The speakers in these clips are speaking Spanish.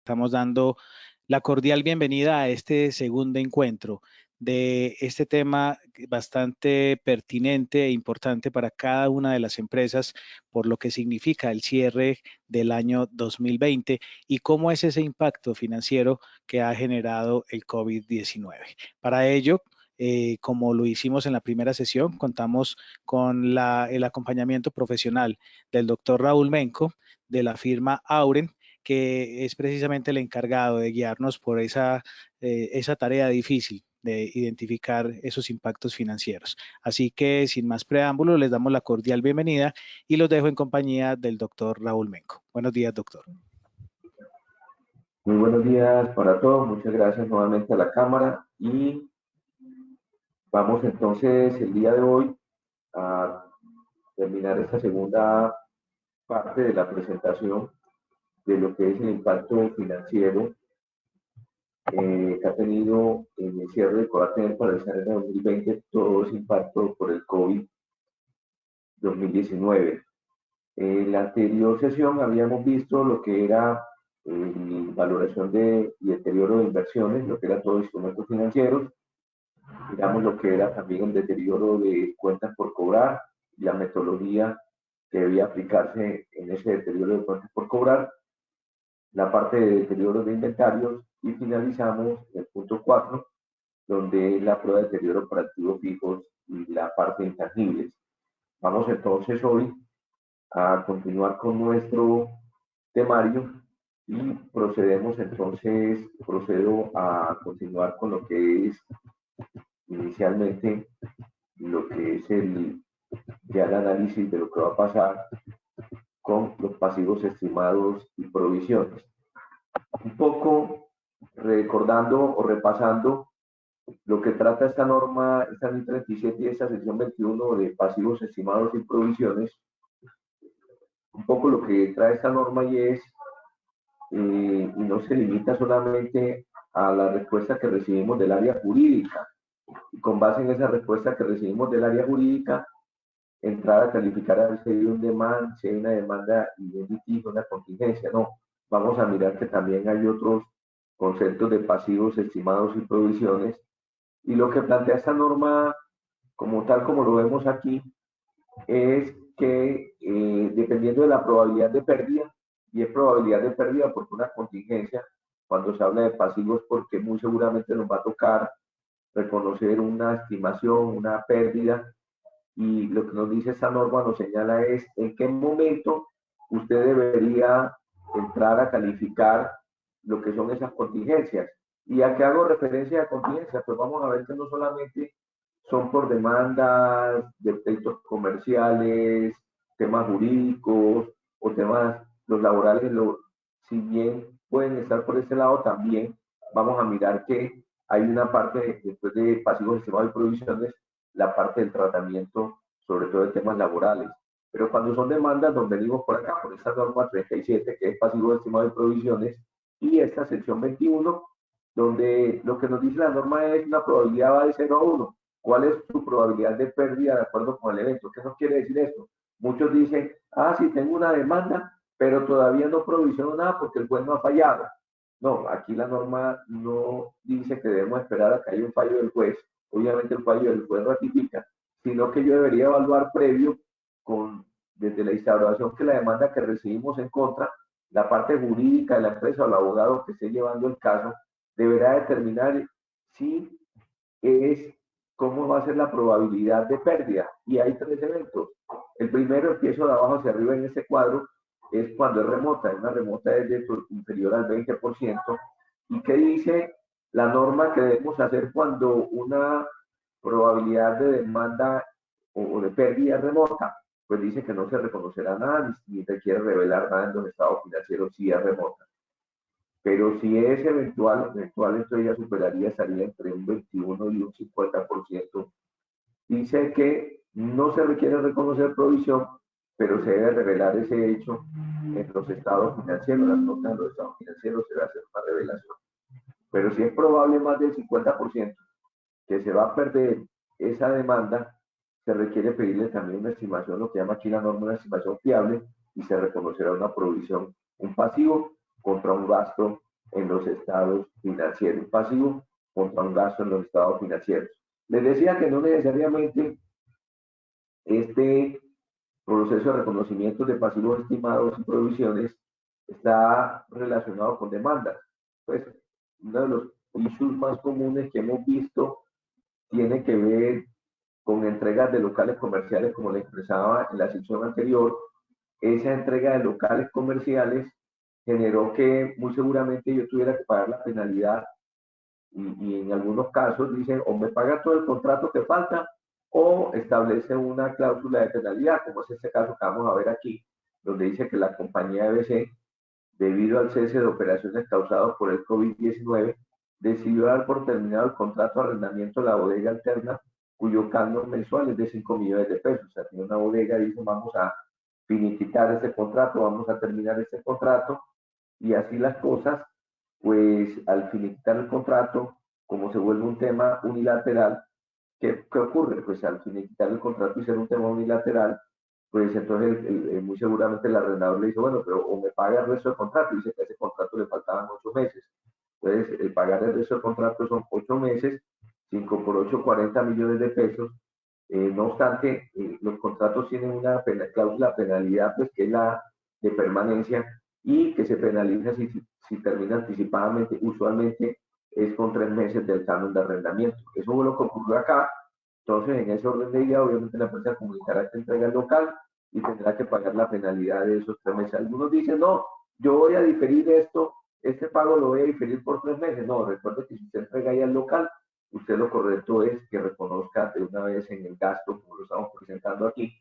Estamos dando la cordial bienvenida a este segundo encuentro de este tema bastante pertinente e importante para cada una de las empresas por lo que significa el cierre del año 2020 y cómo es ese impacto financiero que ha generado el COVID-19. Para ello, como lo hicimos en la primera sesión, contamos con el acompañamiento profesional del doctor Raúl Menco de la firma Auren, que es precisamente el encargado de guiarnos por esa tarea difícil de identificar esos impactos financieros. Así que sin más preámbulo, les damos la cordial bienvenida y los dejo en compañía del doctor Raúl Menco. Buenos días, doctor. Muy buenos días para todos, muchas gracias nuevamente a la Cámara y vamos entonces el día de hoy a terminar esta segunda parte de la presentación de lo que es el impacto financiero que ha tenido en el cierre de Coatener para el cierre de 2020, todo ese impacto por el COVID-2019. En la anterior sesión habíamos visto lo que era valoración y deterioro de inversiones, lo que era todo instrumentos financieros. Miramos lo que era también el deterioro de cuentas por cobrar y la metodología que debía aplicarse en ese deterioro de cuentas por cobrar, la parte de deterioro de inventarios y finalizamos el punto 4, donde es la prueba de deterioro por activos fijos y la parte de intangibles. Vamos entonces hoy a continuar con nuestro temario y procedo a continuar con lo que es inicialmente lo que es el análisis de lo que va a pasar con los pasivos estimados y provisiones. Un poco recordando o repasando lo que trata esta norma, esta NI 37 y esta sección 21 de pasivos estimados y provisiones. Un poco lo que trae esta norma y no se limita solamente a la respuesta que recibimos del área jurídica. Y con base en esa respuesta que recibimos del área jurídica, entrar a calificar a ver si hay un demand, si hay una demanda y un litigio, una contingencia. No, vamos a mirar que también hay otros conceptos de pasivos estimados y provisiones. Y lo que plantea esta norma, como tal como lo vemos aquí, es que dependiendo de la probabilidad de pérdida, y es probabilidad de pérdida porque una contingencia, cuando se habla de pasivos, porque muy seguramente nos va a tocar reconocer una estimación, una pérdida, y lo que nos dice esta norma nos señala es en qué momento usted debería entrar a calificar lo que son esas contingencias. ¿Y a qué hago referencia a contingencias? Pues vamos a ver que no solamente son por demandas de pleitos comerciales, temas jurídicos o temas, los laborales, si bien pueden estar por ese lado, también vamos a mirar que hay una parte, después de pasivos estimados y provisiones, la parte del tratamiento, sobre todo de temas laborales. Pero cuando son demandas, nos venimos por acá, por esta norma 37, que es pasivo estimado de provisiones, y esta sección 21, donde lo que nos dice la norma es una probabilidad va de 0 a 1. ¿Cuál es tu probabilidad de pérdida de acuerdo con el evento? ¿Qué nos quiere decir esto? Muchos dicen, sí, tengo una demanda, pero todavía no provisiono nada porque el juez no ha fallado. No, aquí la norma no dice que debemos esperar a que haya un fallo del juez. Obviamente el fallo del juez ratifica, sino que yo debería evaluar previo desde la instauración que la demanda que recibimos en contra, la parte jurídica de la empresa o el abogado que esté llevando el caso, deberá determinar si cómo va a ser la probabilidad de pérdida. Y hay 3 eventos. El primero, empiezo de abajo hacia arriba en este cuadro, es cuando es remota. Una remota es inferior al 20%. ¿Y qué dice la norma que debemos hacer cuando una probabilidad de demanda o de pérdida remota? Pues dice que no se reconocerá nada ni requiere revelar nada en los estados financieros si es remota. Pero si es eventual, esto ya superaría, estaría entre un 21 y un 50%. Dice que no se requiere reconocer provisión, pero se debe revelar ese hecho en los estados financieros, las notas de los estados financieros se debe hacer una revelación. Pero si es probable más del 50% que se va a perder esa demanda, se requiere pedirle también una estimación, lo que llama aquí la norma, una estimación fiable, y se reconocerá una provisión, un pasivo contra un gasto en los estados financieros, un pasivo contra un gasto en los estados financieros. Les decía que no necesariamente este proceso de reconocimiento de pasivos estimados y provisiones está relacionado con demandas. Pues uno de los issues más comunes que hemos visto tiene que ver con entregas de locales comerciales, como le expresaba en la sección anterior. Esa entrega de locales comerciales generó que muy seguramente yo tuviera que pagar la penalidad y en algunos casos dicen o me paga todo el contrato que falta o establece una cláusula de penalidad, como es este caso que vamos a ver aquí, donde dice que la compañía EBC, debido al cese de operaciones causados por el COVID-19, decidió dar por terminado el contrato de arrendamiento de la bodega alterna, cuyo canon mensual es de 5 millones de pesos. O sea, tiene una bodega, dice, vamos a finiquitar este contrato, vamos a terminar este contrato, y así las cosas, pues al finiquitar el contrato, como se vuelve un tema unilateral, ¿qué ocurre? Pues al finiquitar el contrato y ser un tema unilateral, pues entonces muy seguramente el arrendador le dice, bueno, pero o me paga el resto del contrato, y dice que a ese contrato le faltaban 8 meses. Entonces, el pagar el resto del contrato son 8 meses, 5 por 8, 40 millones de pesos. No obstante, los contratos tienen una cláusula penalidad, pues que es la de permanencia y que se penaliza si termina anticipadamente. Usualmente es con 3 meses del canon de arrendamiento. Eso fue lo que ocurrió acá. Entonces, en ese orden de idea, obviamente la empresa comunicará esta entrega local y tendrá que pagar la penalidad de esos 3 meses. Algunos dicen, no, yo voy a diferir esto, este pago lo voy a diferir por 3 meses. No, recuerde que si usted entrega ahí al local, usted lo correcto es que reconozca de una vez en el gasto, como lo estamos presentando aquí,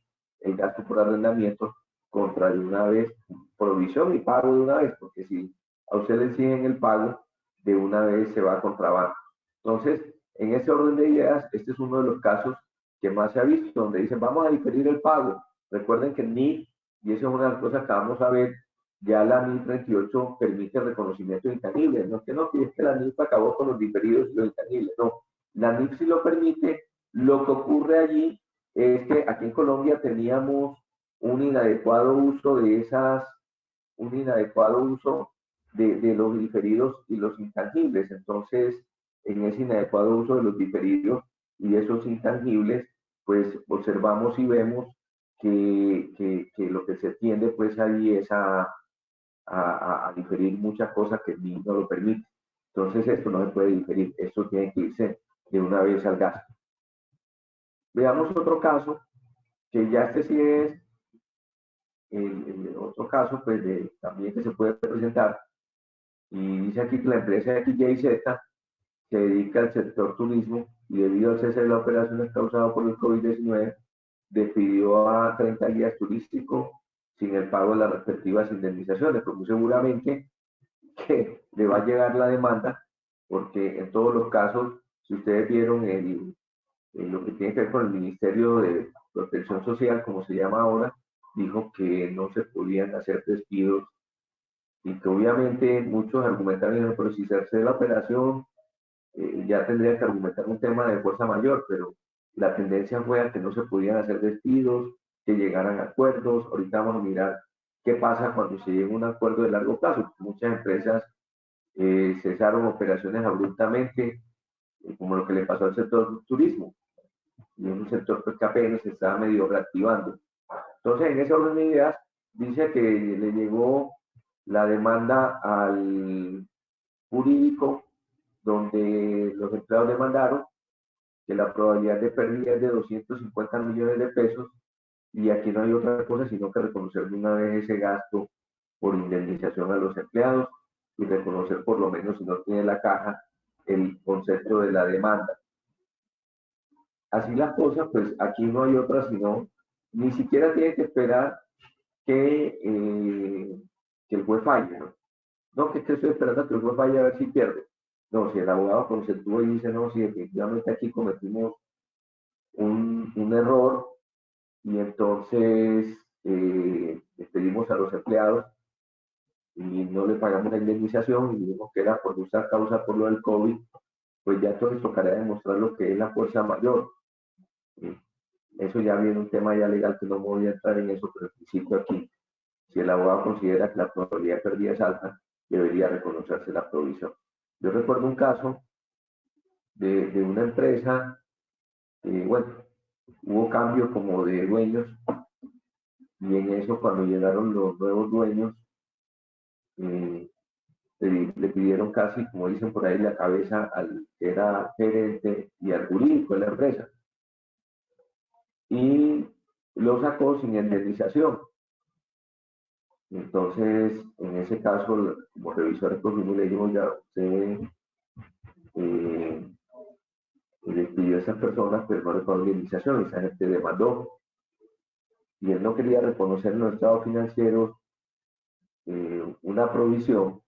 el gasto por arrendamiento contra de una vez provisión y pago de una vez, porque si a usted le exigen el pago, de una vez se va a contrabando. Entonces, en ese orden de ideas, este es uno de los casos que más se ha visto, donde dicen, vamos a diferir el pago. Recuerden que el NIF, y eso es una de las cosas que vamos a ver, ya la NIF 38 permite el reconocimiento de intangibles. No es que la NIF acabó con los diferidos y los intangibles, no. La NIF sí lo permite. Lo que ocurre allí es que aquí en Colombia teníamos un inadecuado uso de esas, un inadecuado uso de los diferidos y los intangibles. Entonces, en ese inadecuado uso de los diferidos y de esos intangibles, pues observamos y vemos que lo que se tiende pues ahí es a diferir muchas cosas que ni no lo permite. Entonces esto no se puede diferir, esto tiene que irse de una vez al gasto. Veamos otro caso, que ya este sí es el otro caso pues también que se puede presentar, y dice aquí que la empresa XYZ se dedica al sector turismo y debido al cese de las operaciones causado por el COVID-19, despidió a 30 guías turísticos sin el pago de las respectivas indemnizaciones, pues muy seguramente que le va a llegar la demanda, porque en todos los casos, si ustedes vieron lo que tiene que ver con el Ministerio de Protección Social, como se llama ahora, dijo que no se podían hacer despidos y que obviamente muchos argumentaron, pero si se hace la operación, ya tendría que argumentar un tema de fuerza mayor, pero la tendencia fue a que no se podían hacer despidos, que llegaran a acuerdos. Ahorita vamos a mirar qué pasa cuando se llega a un acuerdo de largo plazo. Muchas empresas cesaron operaciones abruptamente, como lo que le pasó al sector turismo, y es un sector pues, que apenas se estaba medio reactivando. Entonces, en ese orden de ideas, dice que le llegó la demanda al jurídico donde los empleados demandaron que la probabilidad de pérdida es de 250 millones de pesos y aquí no hay otra cosa sino que reconocer de una vez ese gasto por indemnización a los empleados y reconocer por lo menos si no tiene la caja el concepto de la demanda. Así las cosas, pues aquí no hay otra sino, ni siquiera tiene que esperar que el juez falle, ¿no? No, que estoy esperando a que el juez vaya a ver si pierde. No, si el abogado conceptúa y dice, no, si definitivamente aquí cometimos un error y entonces despedimos a los empleados y no le pagamos la indemnización y vimos que era por justa causa por lo del COVID, pues ya entonces tocará demostrar lo que es la fuerza mayor. Eso ya viene un tema ya legal que no me voy a entrar en eso, pero en principio aquí, si el abogado considera que la probabilidad de pérdida es alta, debería reconocerse la provisión. Yo recuerdo un caso de una empresa, bueno, hubo cambio como de dueños y en eso cuando llegaron los nuevos dueños, eh, le pidieron casi, como dicen por ahí, la cabeza al que era gerente y al jurídico de la empresa. Y lo sacó sin indemnización. Entonces, en ese caso, como revisor de consumo, le dijimos, ya, usted eh, le pidió a esas personas, pero no le pagó indemnización, y esa gente demandó. Y él no quería reconocer en los estados financieros una provisión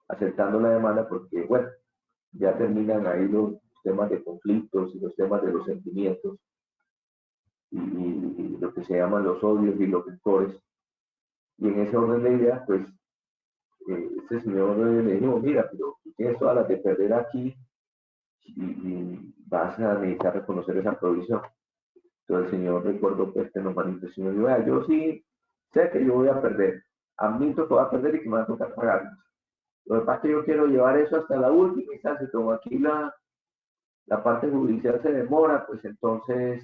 aceptando la demanda porque, bueno, ya terminan ahí los temas de conflictos y los temas de los sentimientos y lo que se llaman los odios y los vectores. Y en ese orden de ideas, pues, este señor le dijo, mira, pero tú tienes todas las de perder aquí y vas a necesitar reconocer esa provisión. Entonces el señor, recuerdo pues que nos manifestó y dijo, yo sí sé que yo voy a perder, admito que voy a perder y que me va a tocar pagar. Lo que pasa es que yo quiero llevar eso hasta la última instancia, como aquí la parte judicial se demora, pues entonces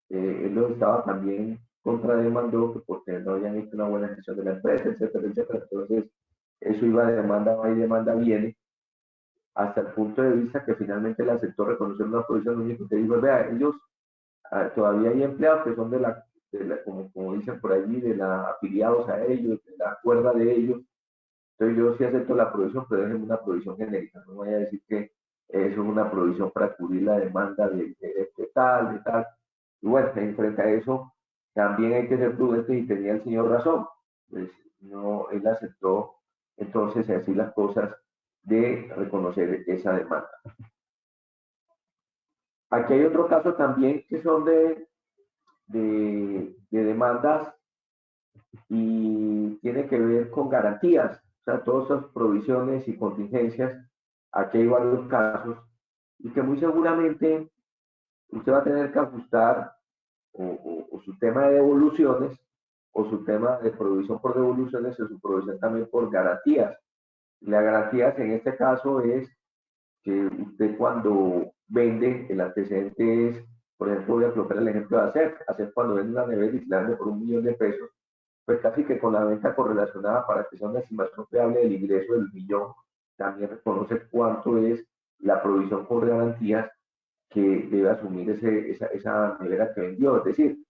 él lo estaba también contrademandó porque no habían hecho una buena gestión de la empresa, etcétera, etcétera. Entonces, eso iba de demanda, va y demanda viene, hasta el punto de vista que finalmente le aceptó reconocer una posición. Lo único que dijo, vea, ellos, todavía hay empleados que son como dicen por allí, de la afiliados a ellos, de la cuerda de ellos. Entonces yo sí acepto la provisión, pero déjenme una provisión genérica. No voy a decir que eso es una provisión para cubrir la demanda de tal, de tal. Y bueno, frente a eso, también hay que ser prudentes y tenía el señor razón. Pues no, él aceptó entonces así las cosas de reconocer esa demanda. Aquí hay otro caso también que son de demandas y tiene que ver con garantías, o sea, todas esas provisiones y contingencias. Aquí hay varios casos y que muy seguramente usted va a tener que ajustar o su tema de devoluciones o su tema de provisión por devoluciones o su provisión también por garantías. Las garantías en este caso es que usted cuando vende, el antecedente es, por ejemplo, voy a colocar el ejemplo de hacer cuando vende una nevera y la vende por $1.000.000, pues casi que con la venta correlacionada para que sea una estimación fiable del ingreso del millón, también reconoce cuánto es la provisión por garantías que debe asumir esa nevera que vendió. Es decir,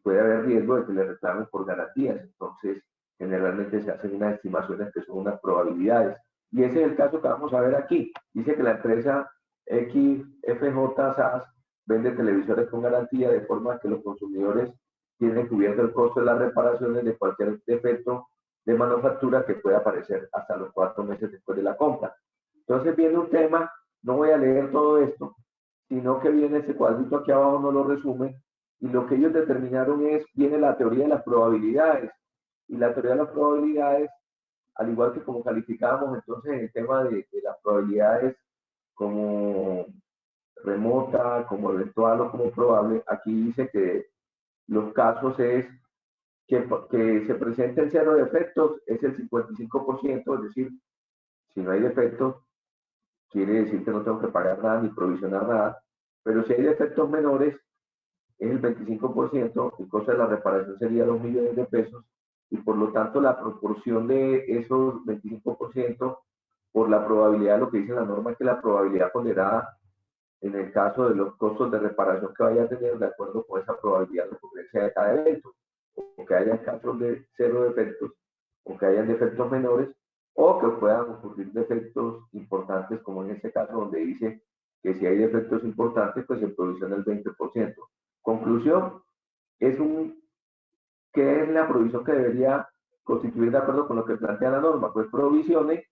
puede haber riesgo de que le reclamen por garantías. Entonces, generalmente se hacen unas estimaciones que son unas probabilidades. Y ese es el caso que vamos a ver aquí. Dice que la empresa XFJ SAS vende televisores con garantía de forma que los consumidores tienen cubierto el costo de las reparaciones de cualquier defecto de manufactura que pueda aparecer hasta los 4 meses después de la compra. Entonces viene un tema, no voy a leer todo esto, sino que viene ese cuadrito aquí abajo, no lo resume, y lo que ellos determinaron es, viene la teoría de las probabilidades, y la teoría de las probabilidades, al igual que como calificábamos entonces el tema de las probabilidades como remota, como eventual o como probable, aquí dice que los casos es que se presenten cero defectos, es el 55%, es decir, si no hay defectos, quiere decir que no tengo que pagar nada ni provisionar nada, pero si hay defectos menores, es el 25%, el costo de la reparación sería $2.000.000, y por lo tanto la proporción de esos 25% por la probabilidad, lo que dice la norma es que la probabilidad ponderada en el caso de los costos de reparación que vaya a tener de acuerdo con esa probabilidad de ocurrencia de cada evento, o que haya casos de cero defectos, o que hayan defectos menores, o que puedan ocurrir defectos importantes, como en este caso donde dice que si hay defectos importantes, pues se provisiona el 20%. Conclusión, ¿qué es la provisión que debería constituir de acuerdo con lo que plantea la norma? Pues provisione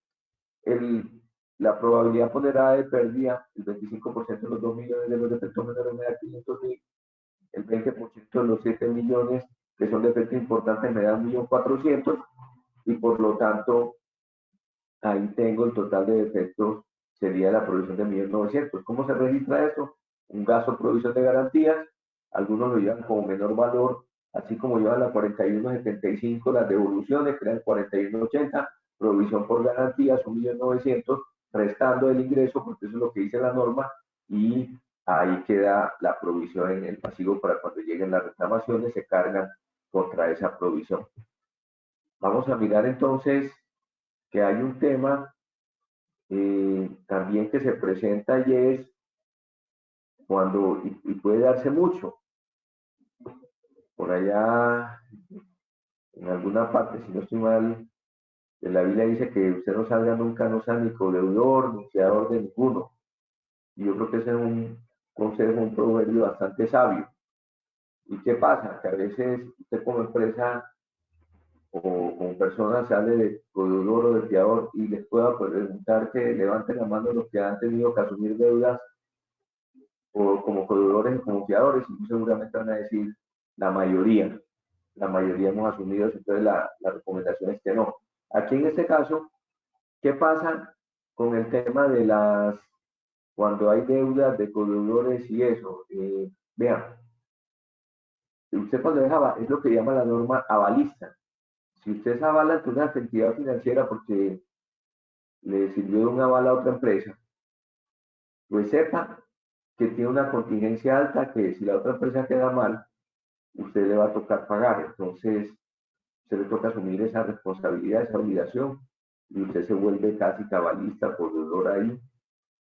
la probabilidad ponderada de pérdida, el 25% de los 2 millones de los defectos menores me da 500.000, el 20% de los 7 millones que son defectos importantes me da 1.400.000, y por lo tanto ahí tengo el total de defectos, sería la provisión de 1.900.000. ¿Cómo se registra eso? Un gasto provisión de garantías, algunos lo llevan como menor valor, así como llevan la 4175, las devoluciones, crean 4180, provisión por garantías, 1.900.000, restando el ingreso, porque eso es lo que dice la norma, y ahí queda la provisión en el pasivo para cuando lleguen las reclamaciones, se cargan contra esa provisión. Vamos a mirar entonces que hay un tema también que se presenta y es cuando, y puede darse mucho, por allá en alguna parte, si no estoy mal, de la Biblia dice que usted no salga nunca, no sea ni codeudor, ni fiador de ninguno. Y yo creo que ese es un consejo, un proverbio bastante sabio. ¿Y qué pasa? Que a veces usted como empresa o como persona sale de codeudor o de fiador y les pueda preguntar que levanten la mano los que han tenido que asumir deudas o como codeudores o como fiadores, y seguramente van a decir la mayoría hemos asumido, entonces la recomendación es que no. Aquí en este caso, ¿qué pasa con el tema de cuando hay deudas de codeudores y eso? Vean, usted cuando dejaba, es lo que llama la norma avalista. Si usted se avala ante una entidad financiera porque le sirvió de un aval a otra empresa, pues sepa que tiene una contingencia alta que si la otra empresa queda mal, usted le va a tocar pagar. Entonces, usted le toca asumir esa responsabilidad, esa obligación, y usted se vuelve casi cabalista, deudor ahí,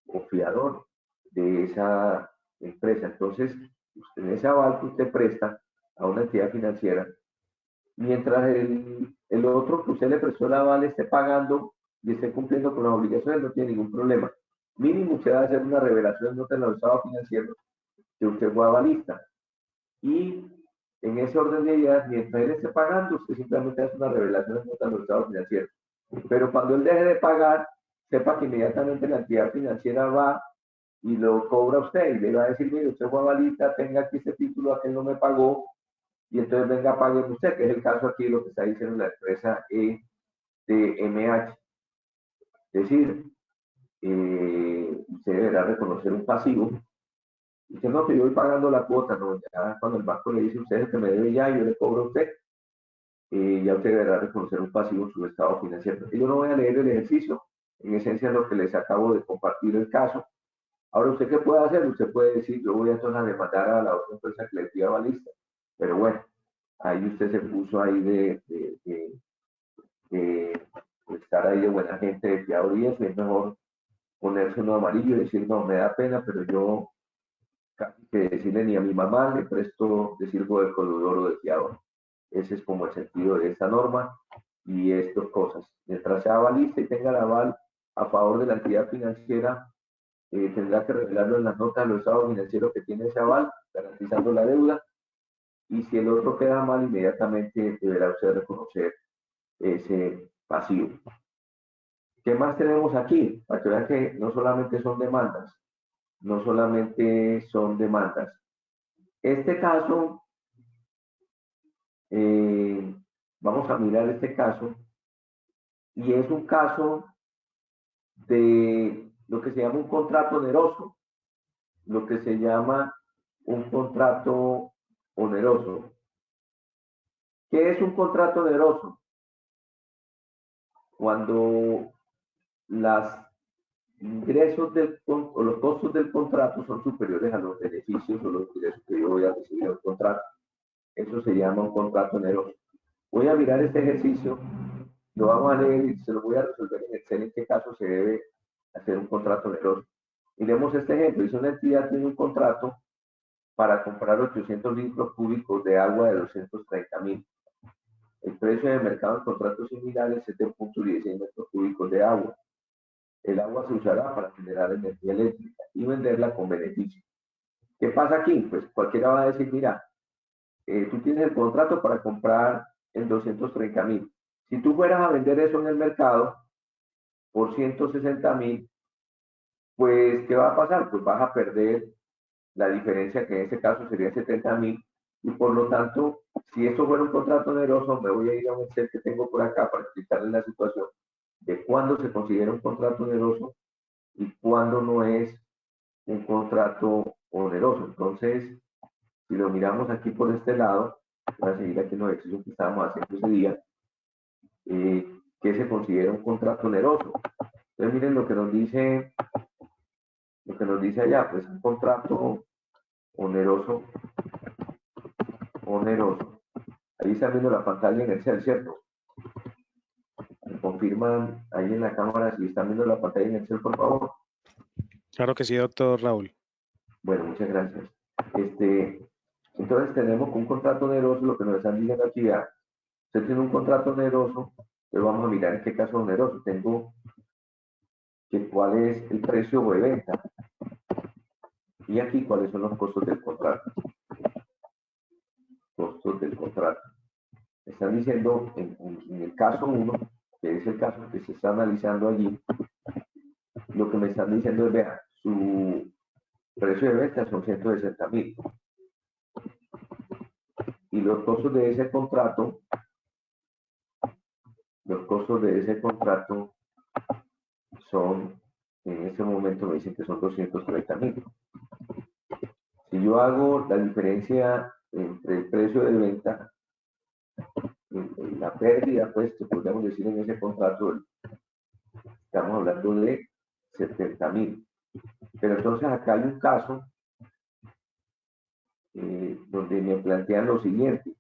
o fiador de esa empresa. Entonces, usted, en ese aval que usted presta a una entidad financiera, mientras el otro que usted le prestó el aval esté pagando y esté cumpliendo con las obligaciones, no tiene ningún problema. Mínimo usted va a hacer una revelación de los estados financieros que usted fue avalista. Y en ese orden de ideas, mientras él esté pagando, usted simplemente hace una revelación en los estados financieros. Pero cuando él deje de pagar, sepa que inmediatamente la entidad financiera va y lo cobra a usted y le va a decir, mire, usted fue avalista, tenga aquí este título, aquel no me pagó, y entonces venga, pague usted, que es el caso aquí de lo que está diciendo la empresa EDMH. Es decir, usted deberá reconocer un pasivo. Dice, no, que yo voy pagando la cuota, no, ya cuando el banco le dice, usted es el que me debe ya, yo le cobro a usted, ya usted deberá reconocer un pasivo en su estado financiero. Yo no voy a leer el ejercicio, en esencia es lo que les acabo de compartir el caso. Ahora, ¿usted qué puede hacer? Usted puede decir, yo voy entonces a demandar a la otra empresa que le dio avalista, pero bueno, ahí usted se puso ahí de estar ahí de buena gente, de fiador, y eso es mejor ponerse uno amarillo y decir, no, me da pena, pero yo casi que decirle ni a mi mamá le presto de sirvo de codeudor o de fiador. Ese es como el sentido de esta norma y estas cosas. Mientras sea avalista y tenga el aval a favor de la entidad financiera, tendrá que revelarlo en las notas de los estados financieros que tiene ese aval, garantizando la deuda. Y si el otro queda mal, inmediatamente deberá usted reconocer ese pasivo. ¿Qué más tenemos aquí? Para que vean que no solamente son demandas, no solamente son demandas. Este caso, vamos a mirar este caso, y es un caso de lo que se llama un contrato oneroso, lo que se llama un contrato oneroso. ¿Qué es un contrato oneroso? Cuando los ingresos o los costos del contrato son superiores a los beneficios o los ingresos que yo voy a recibir del contrato. Eso se llama un contrato oneroso. Voy a mirar este ejercicio, lo vamos a leer y se lo voy a resolver en Excel en qué caso se debe hacer un contrato oneroso. Miremos este ejemplo. Dice una entidad tiene un contrato para comprar 800 litros cúbicos de agua de 230.000. El precio de mercado en contratos similares es de 0.16 metros cúbicos de agua. El agua se usará para generar energía eléctrica y venderla con beneficio. ¿Qué pasa aquí? Pues cualquiera va a decir, mira, tú tienes el contrato para comprar en 230.000. Si tú fueras a vender eso en el mercado por 160.000, pues ¿qué va a pasar? Pues vas a perder la diferencia, que en este caso sería 70.000, y por lo tanto, si esto fuera un contrato oneroso, me voy a ir a un Excel que tengo por acá para explicarles la situación de cuándo se considera un contrato oneroso y cuándo no es un contrato oneroso. Entonces, si lo miramos aquí por este lado, voy a seguir aquí en los ejercicios que estábamos haciendo ese día, que se considera un contrato oneroso. Entonces miren lo que nos dice allá, pues un contrato oneroso. Ahí están viendo la pantalla en Excel, ¿cierto? Me confirman ahí en la cámara si están viendo la pantalla en Excel, por favor. Claro que sí, doctor Raúl. Bueno, muchas gracias. Entonces tenemos un contrato oneroso, lo que nos están diciendo aquí, ya. Usted tiene un contrato oneroso, pero vamos a mirar en qué caso oneroso. Tengo que cuál es el precio de venta. Y aquí cuáles son los costos del contrato. Costos del contrato. Me están diciendo en el caso 1, que es el caso que se está analizando allí, lo que me están diciendo es, vean, su precio de venta son 160.000. Y los costos de ese contrato, son, en este momento me dicen que son 230.000. Si yo hago la diferencia entre el precio de venta, la pérdida, pues, que podríamos decir en ese contrato, estamos hablando de 70.000. Pero entonces acá hay un caso donde me plantean lo siguiente.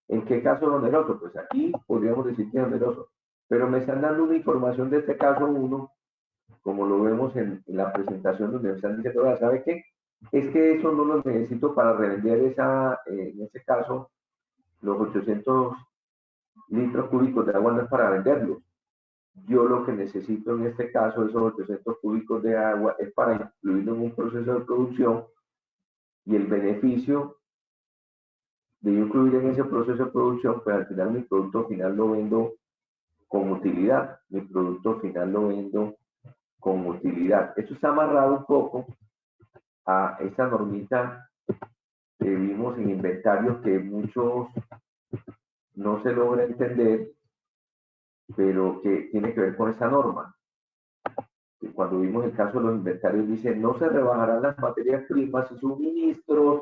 ¿En qué caso es oneroso? Pues aquí podríamos decir que es oneroso. Pero me están dando una información de este caso 1, como lo vemos en la presentación, donde me están diciendo, ¿sabe qué? Es que eso no lo necesito para revender en este caso, los 800 litros cúbicos de agua no es para venderlos. Yo lo que necesito en este caso, esos 800 cúbicos de agua, es para incluirlo en un proceso de producción, y el beneficio de incluir en ese proceso de producción, pues al final mi producto final lo vendo con utilidad. Esto está amarrado un poco a esta normita que vimos en inventario, que muchos no se logra entender, pero que tiene que ver con esta norma. Que cuando vimos el caso de los inventarios, dice, no se rebajarán las materias primas y suministros,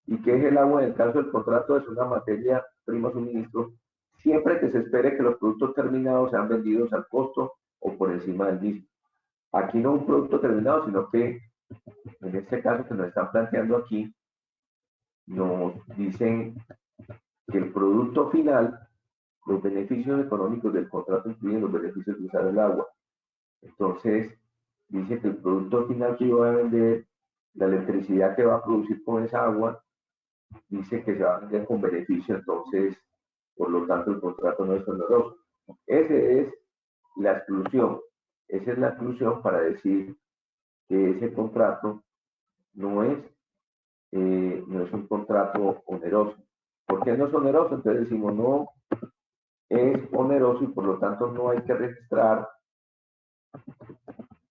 y que es el agua en el caso del contrato, es una materia prima suministro, siempre que se espere que los productos terminados sean vendidos al costo o por encima del mismo. Aquí no un producto terminado, sino que en este caso que nos están planteando aquí, nos dicen que el producto final, los beneficios económicos del contrato incluyen los beneficios de usar el agua. Entonces, dice que el producto final que yo voy a vender, la electricidad que va a producir con esa agua, dice que se va a vender con beneficio. Entonces, por lo tanto, el contrato no es oneroso. Esa es la exclusión para decir que ese contrato no es un contrato oneroso. ¿Por qué no es oneroso? Entonces decimos, no es oneroso y por lo tanto no hay que registrar,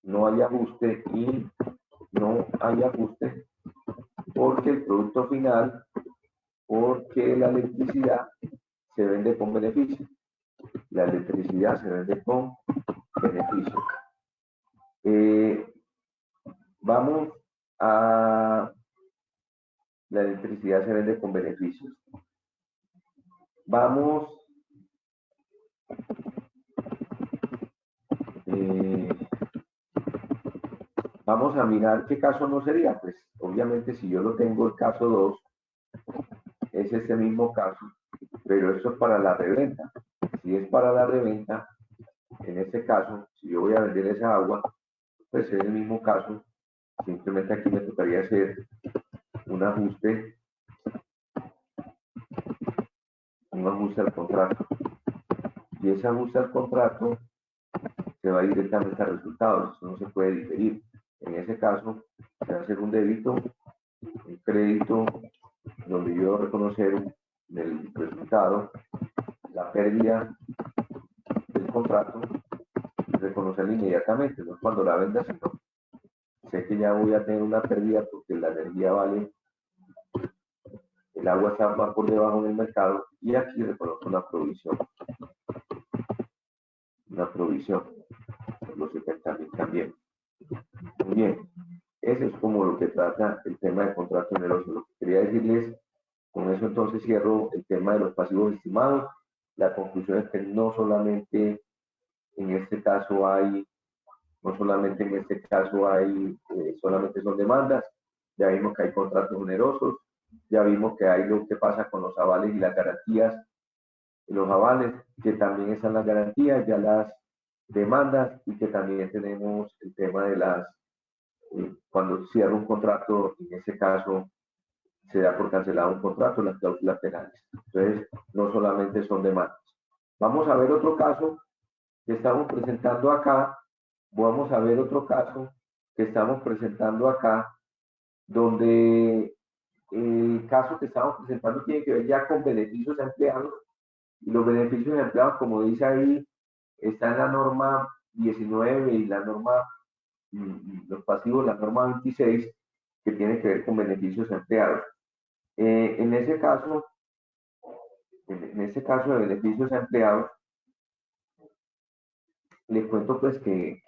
no hay ajuste porque el producto final, porque la electricidad se vende con beneficio. Vamos a la electricidad se vende con beneficios. Vamos a mirar qué caso no sería. Pues obviamente si yo lo tengo el caso 2, es este mismo caso, pero esto es para la reventa. Si es para la reventa, en este caso, si yo voy a vender esa agua, pues es el mismo caso. Simplemente aquí me tocaría hacer un ajuste al contrato. Y ese ajuste al contrato se va directamente a resultados. Eso no se puede diferir. En ese caso, se va a hacer un débito, un crédito, donde yo voy a reconocer en el resultado la pérdida del contrato, reconocerla inmediatamente, no es cuando la venda, sino sé que ya voy a tener una pérdida porque la energía vale, el agua está más por debajo en el mercado, y aquí reconozco una provisión, por los 70.000 también. Muy bien, eso es como lo que trata el tema de contrato oneroso. Lo que quería decirles, con eso entonces cierro el tema de los pasivos estimados. La conclusión es que no solamente en este caso hay, no solamente en este caso hay, solamente son demandas, ya vimos que hay contratos onerosos, ya vimos que hay lo que pasa con los avales y las garantías, los avales, que también están las garantías, ya las demandas, y que también tenemos el tema de las, cuando cierra un contrato, en ese caso se da por cancelado un contrato, las cláusulas penales. Entonces, no solamente son demandas. Vamos a ver otro caso que estamos presentando acá, vamos a ver otro caso que estamos presentando acá, donde el caso que estamos presentando tiene que ver ya con beneficios a empleados, y los beneficios a empleados, como dice ahí, está en la norma 19 y la norma, los pasivos, la norma 26, que tiene que ver con beneficios a empleados. En ese caso, de beneficios a empleados, les cuento pues que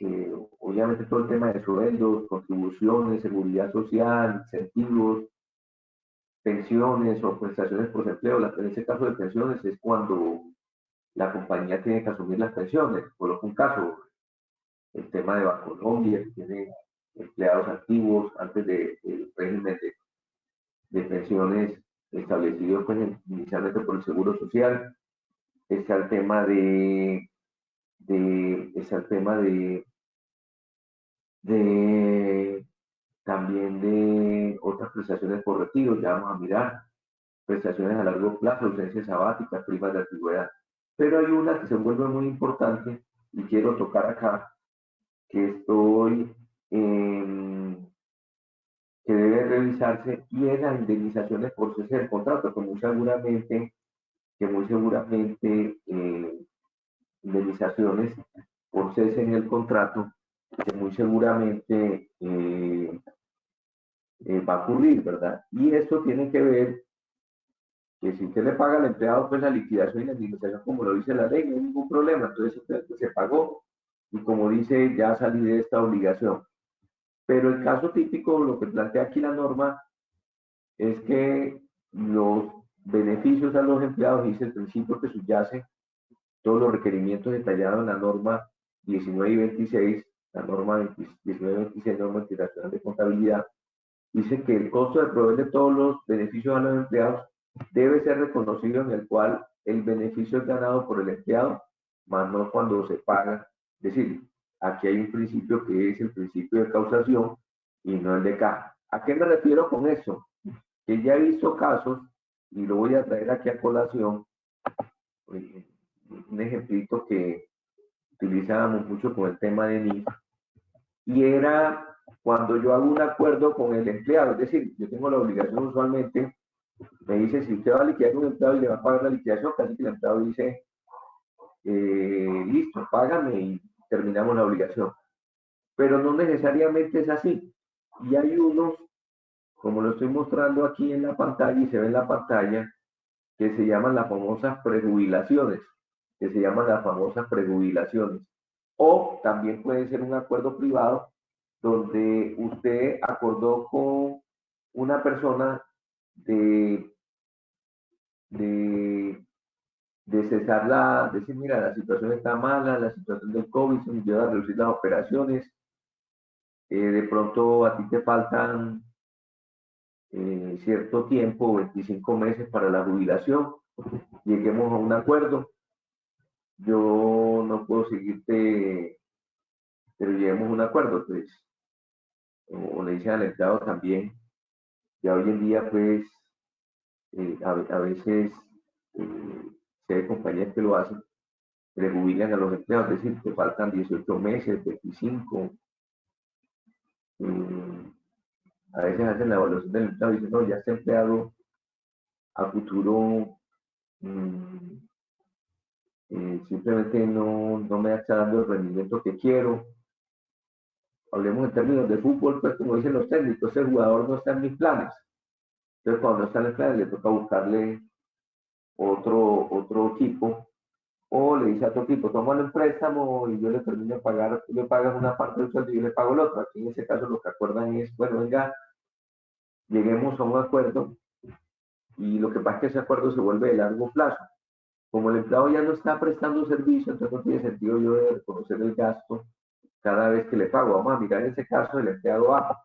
obviamente todo el tema de sueldos, contribuciones, seguridad social, incentivos, pensiones o prestaciones por empleo. En este caso de pensiones es cuando la compañía tiene que asumir las pensiones. Coloco un caso, el tema de Bancolombia, que tiene empleados activos antes del régimen de pensiones establecido pues, inicialmente por el Seguro Social. Está el tema está el tema de también de otras prestaciones por retiro, ya vamos a mirar, prestaciones a largo plazo, ausencias sabáticas, primas de antigüedad. Pero hay una que se vuelve muy importante y quiero tocar acá, que estoy, que debe revisarse, y es las indemnizaciones por cese del contrato, que muy seguramente indemnizaciones por cese en el contrato, que muy seguramente va a ocurrir, ¿verdad? Y esto tiene que ver que si usted le paga al empleado, pues la liquidación y la indemnización, como lo dice la ley, no hay ningún problema. Entonces simplemente se pagó y, como dice, ya salí de esta obligación. Pero el caso típico, lo que plantea aquí la norma, es que los beneficios a los empleados, dice el principio que subyace todos los requerimientos detallados en la norma 19 y 26, la norma 19 y 26, norma internacional de contabilidad, dice que el costo de proveer de todos los beneficios a los empleados debe ser reconocido, en el cual el beneficio es ganado por el empleado, más no cuando se paga. Es decir, aquí hay un principio que es el principio de causación y no el de caja. ¿A qué me refiero con eso? Que ya he visto casos, y lo voy a traer aquí a colación, un ejemplito que utilizábamos mucho con el tema de NIF, y era cuando yo hago un acuerdo con el empleado. Es decir, yo tengo la obligación usualmente, me dice, si usted va a liquidar un empleado y le va a pagar la liquidación, casi que el empleado dice, listo, págame y terminamos la obligación. Pero no necesariamente es así. Y hay unos, como lo estoy mostrando aquí en la pantalla y se ve en la pantalla, que se llaman las famosas prejubilaciones, O también puede ser un acuerdo privado donde usted acordó con una persona de, de, de cesar decir, mira, la situación está mala, la situación del COVID se nos lleva a reducir las operaciones, de pronto a ti te faltan cierto tiempo, 25 meses para la jubilación, lleguemos a un acuerdo, yo no puedo seguirte, pero lleguemos a un acuerdo, pues, o le dicen al empleado también, ya hoy en día, pues, a veces si hay compañías que lo hacen, prejubilan a los empleados, es decir, que faltan 18 meses, 25, a veces hacen la evaluación del empleado y dicen, no, ya este empleado a futuro simplemente no me está dando el rendimiento que quiero. Hablemos en términos de fútbol, pues como dicen los técnicos, el jugador no está en mis planes. Entonces, cuando no está en el plan, le toca buscarle otro equipo, o le dice a otro equipo, tómalo en préstamo y yo le termino de pagar, tú le pagas una parte del sueldo y yo le pago el otro. Aquí en ese caso lo que acuerdan es, bueno, venga, lleguemos a un acuerdo, y lo que pasa es que ese acuerdo se vuelve de largo plazo. como el empleado ya no está prestando servicio, entonces no tiene sentido yo de reconocer el gasto cada vez que le pago. Vamos a mirar en ese caso el empleado A.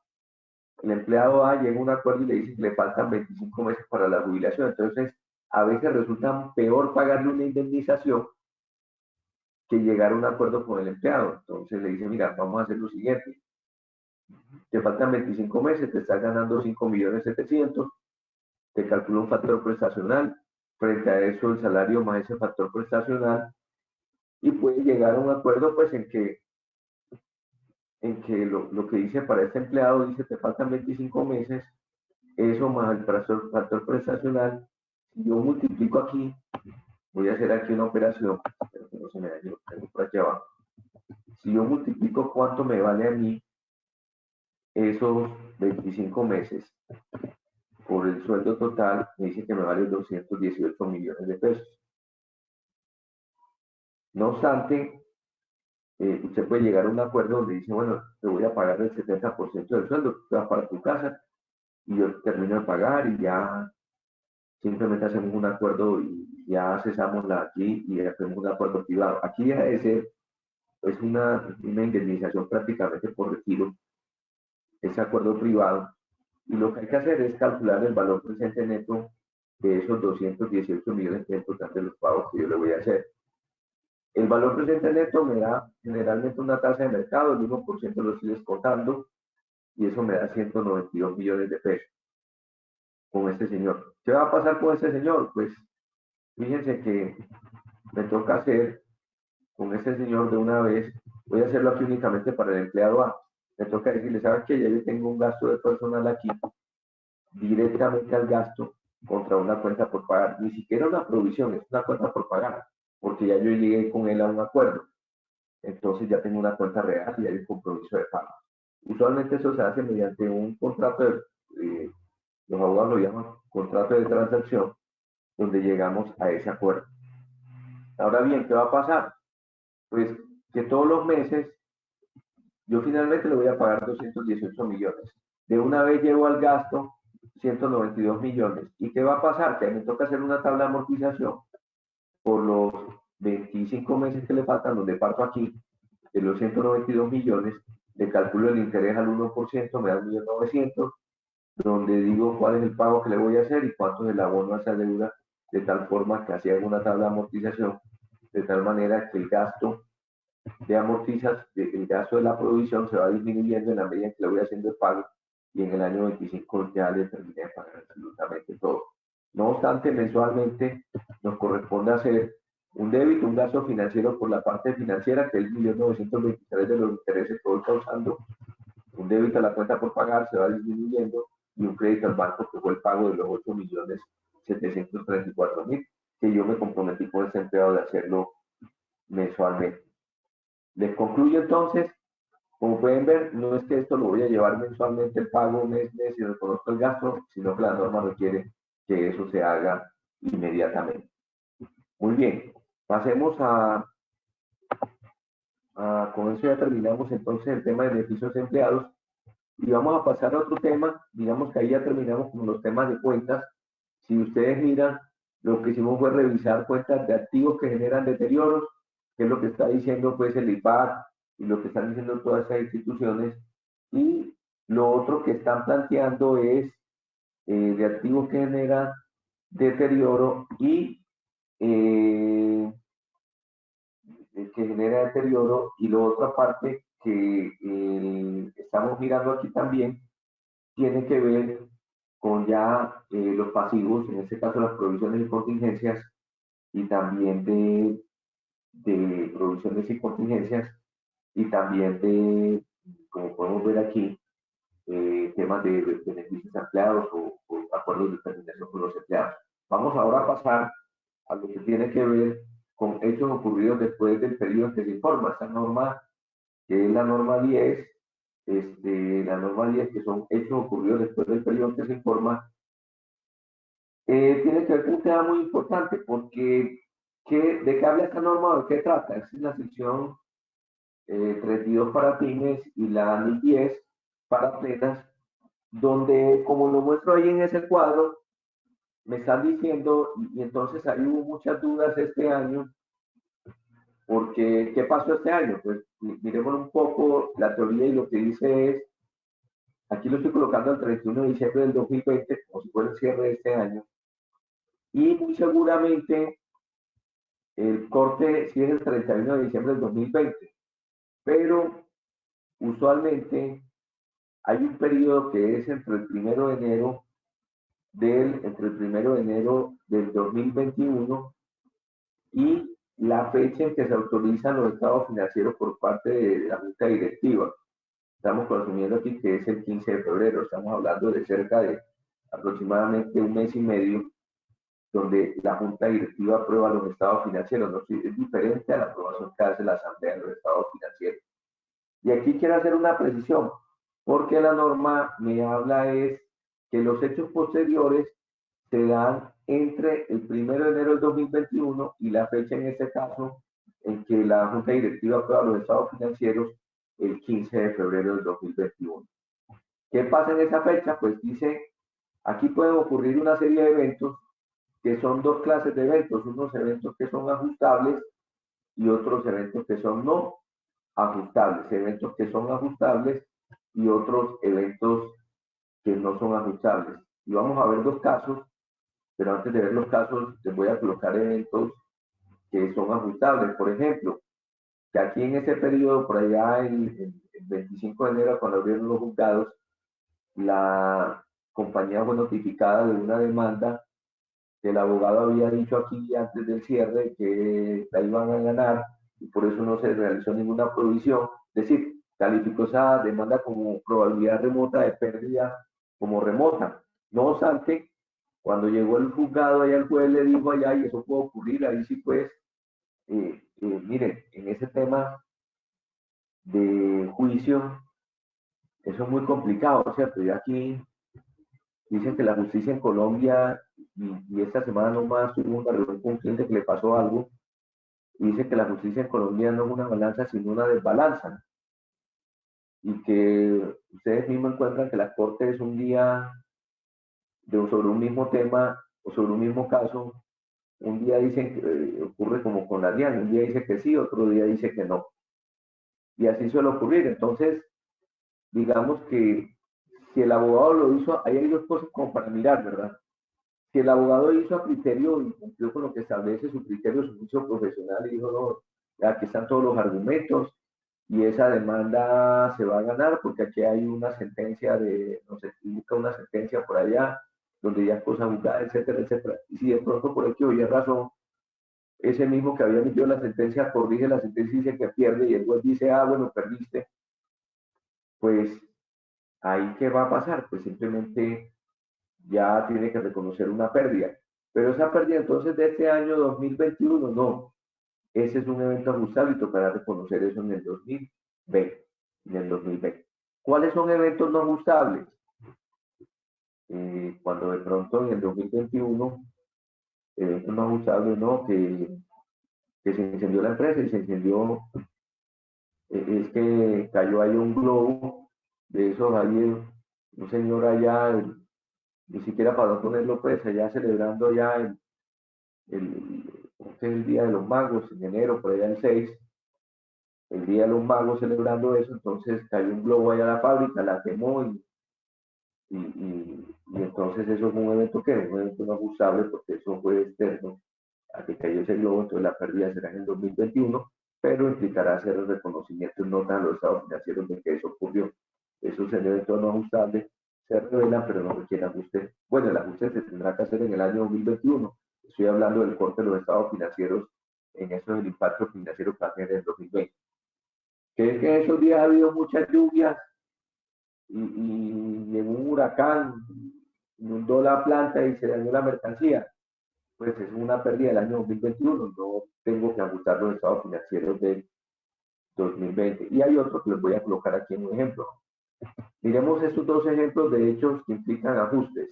El empleado A llega a un acuerdo y le dice que le faltan 25 meses para la jubilación. Entonces, a veces resulta peor pagarle una indemnización que llegar a un acuerdo con el empleado. Entonces le dice, mira, vamos a hacer lo siguiente. Te faltan 25 meses, te estás ganando 5.700.000, te calculo un factor prestacional, frente a eso el salario más ese factor prestacional, y puede llegar a un acuerdo pues en que lo que dice para este empleado, dice te faltan 25 meses, eso más el factor prestacional, si yo multiplico aquí, voy a hacer aquí una operación, pero que no se me dañe, lo tengo por aquí abajo. Si yo multiplico cuánto me vale a mí esos 25 meses por el sueldo total, me dice que me vale 218 millones de pesos. No obstante, usted puede llegar a un acuerdo donde dice, bueno, te voy a pagar el 70% del sueldo, tú vas para tu casa y yo termino de pagar y ya simplemente hacemos un acuerdo y ya cesamos aquí y hacemos un acuerdo privado. Aquí deja de ser, es una indemnización prácticamente por retiro, ese acuerdo privado, y lo que hay que hacer es calcular el valor presente neto de esos 218 millones en total de los pagos que yo le voy a hacer. El valor presente neto me da generalmente una tasa de mercado, el 1% lo estoy descontando, y eso me da 192 millones de pesos con este señor. ¿Qué va a pasar con este señor? Pues fíjense que me toca hacer con este señor de una vez, voy a hacerlo aquí únicamente para el empleado A. Me toca decirle, ¿sabes qué? Ya yo tengo un gasto de personal aquí, directamente al gasto contra una cuenta por pagar. Ni siquiera una provisión, es una cuenta por pagar, porque ya yo llegué con él a un acuerdo. Entonces ya tengo una cuenta real y hay un compromiso de pago. Usualmente eso se hace mediante un contrato los abogados lo llaman contrato de transacción, donde llegamos a ese acuerdo. Ahora bien, ¿qué va a pasar? Pues que todos los meses yo finalmente le voy a pagar 218 millones. De una vez llego al gasto 192 millones. ¿Y qué va a pasar? Que a mí me toca hacer una tabla de amortización por los 25 meses que le faltan, donde parto aquí, de los 192 millones, le calculo el interés al 1%, me da 1.900.000, donde digo cuál es el pago que le voy a hacer y cuánto es el abono a esa deuda, de tal forma que así hago una tabla de amortización, de tal manera que el gasto de el gasto de la provisión se va disminuyendo en la medida en que le voy haciendo el pago y en el año 25 ya le terminé de pagar absolutamente todo. No obstante, mensualmente nos corresponde hacer un débito, un gasto financiero por la parte financiera, que es el 1.923.000 de los intereses que voy causando, un débito a la cuenta por pagar se va disminuyendo y un crédito al banco que fue el pago de los 8.734.000 que yo me comprometí con ese empleado de hacerlo mensualmente. Les concluyo entonces, como pueden ver, no es que esto lo voy a llevar mensualmente el pago mes y reconozco el gasto, sino que la norma requiere que eso se haga inmediatamente. Muy bien, pasemos con eso ya terminamos entonces el tema de beneficios empleados y vamos a pasar a otro tema, digamos que ahí ya terminamos con los temas de cuentas. Si ustedes miran, lo que hicimos fue revisar cuentas de activos que generan deterioros, que es lo que está diciendo pues el IPAC y lo que están diciendo todas esas instituciones, y lo otro que están planteando es de activos que generan deterioro y la otra parte que estamos mirando aquí también tiene que ver con ya los pasivos, en este caso las provisiones y contingencias, y también de provisiones y contingencias, y también de, como podemos ver aquí, temas de beneficios empleados o acuerdos de terminación con los empleados. Vamos ahora a pasar a lo que tiene que ver con hechos ocurridos después del periodo en que se informa. Esta norma, que es la norma 10, la norma 10, que son hechos ocurridos después del periodo en que se informa, tiene que ver con un tema muy importante, porque ¿de qué habla esta norma o de qué trata? Es la sección 32 para pymes y la ANI 10 para plenas, donde, como lo muestro ahí en ese cuadro, me están diciendo, y entonces ahí hubo muchas dudas este año, porque ¿qué pasó este año? Pues miremos un poco la teoría y lo que dice es, aquí lo estoy colocando el 31 de diciembre del 2020, como si fuera el cierre de este año, y muy seguramente el corte sí es el 31 de diciembre del 2020, pero usualmente hay un periodo que es entre el primero de enero del 2021 y la fecha en que se autorizan los estados financieros por parte de la Junta Directiva. Estamos consumiendo aquí que es el 15 de febrero, estamos hablando de cerca de aproximadamente un mes y medio, donde la Junta Directiva aprueba los estados financieros, ¿no? Es diferente a la aprobación que hace la Asamblea de los estados financieros. Y aquí quiero hacer una precisión, porque la norma me habla es que los hechos posteriores se dan entre el 1 de enero del 2021 y la fecha en este caso en que la Junta Directiva aprueba los estados financieros el 15 de febrero del 2021. ¿Qué pasa en esa fecha? Pues dice, aquí pueden ocurrir una serie de eventos que son dos clases de eventos, unos eventos que son ajustables y otros eventos que son no ajustables, eventos que son ajustables y otros eventos que no son ajustables. Y vamos a ver dos casos, pero antes de ver los casos, les voy a colocar eventos que son ajustables. Por ejemplo, que aquí en ese periodo, por allá el 25 de enero, cuando abrieron los juzgados, la compañía fue notificada de una demanda que el abogado había dicho aquí antes del cierre que la iban a ganar y por eso no se realizó ninguna provisión. Es decir, calificó esa demanda como probabilidad remota de pérdida como remota. No obstante, cuando llegó el juzgado, allá el juez le dijo allá, y eso puede ocurrir, ahí sí pues, miren, en ese tema de juicio, eso es muy complicado, ¿cierto? Y aquí dicen que la justicia en Colombia, y esta semana nomás tuvo una reunión con un cliente que le pasó algo, y dice que la justicia en Colombia no es una balanza, sino una desbalanza, y que ustedes mismos encuentran que la corte es un día sobre un mismo tema o sobre un mismo caso, un día dicen que ocurre como con la DIAN, un día dice que sí, otro día dice que no. Y así suele ocurrir. Entonces, digamos que si el abogado lo hizo, ahí hay dos cosas como para mirar, ¿verdad? Si el abogado hizo a criterio y cumplió con lo que establece su criterio, su juicio profesional y dijo, no, aquí están todos los argumentos y esa demanda se va a ganar porque aquí hay una sentencia de, no sé, busca una sentencia por allá donde ya cosas juzgadas, etcétera, etcétera. Y si de pronto por aquí había razón, ese mismo que había emitido la sentencia corrige la sentencia y dice que pierde y el juez dice, ah, bueno, perdiste, pues ahí qué va a pasar, pues simplemente ya tiene que reconocer una pérdida. Pero esa pérdida entonces de este año 2021, no, ese es un evento ajustable y tocará reconocer eso en el 2020. En el 2020. ¿Cuáles son eventos no ajustables? Cuando de pronto en el 2021, eventos no ajustables, ¿no? Que se incendió la empresa y se incendió, es que cayó ahí un globo de esos ahí, un señor allá, ni siquiera para no ponerlo pues, allá celebrando ya el Día de los Magos, en enero, por allá el 6, el Día de los Magos celebrando eso, entonces cayó un globo allá a la fábrica, la quemó y entonces eso fue un evento que un evento no ajustable porque eso fue externo a que cayó ese globo, entonces la pérdida será en el 2021, pero implicará hacer el reconocimiento en nota a los estados financieros de que eso ocurrió. Esos eventos no ajustables se revelan, pero no requieren ajuste. Bueno, el ajuste se tendrá que hacer en el año 2021. Estoy hablando del corte de los estados financieros en eso del impacto financiero que va a tener en el 2020. Que es que en esos días ha habido muchas lluvias y en un huracán inundó la planta y se dañó la mercancía, pues es una pérdida del año 2021, no tengo que ajustar los estados financieros del 2020. Y hay otro que les voy a colocar aquí en un ejemplo. Miremos estos dos ejemplos de hechos que implican ajustes.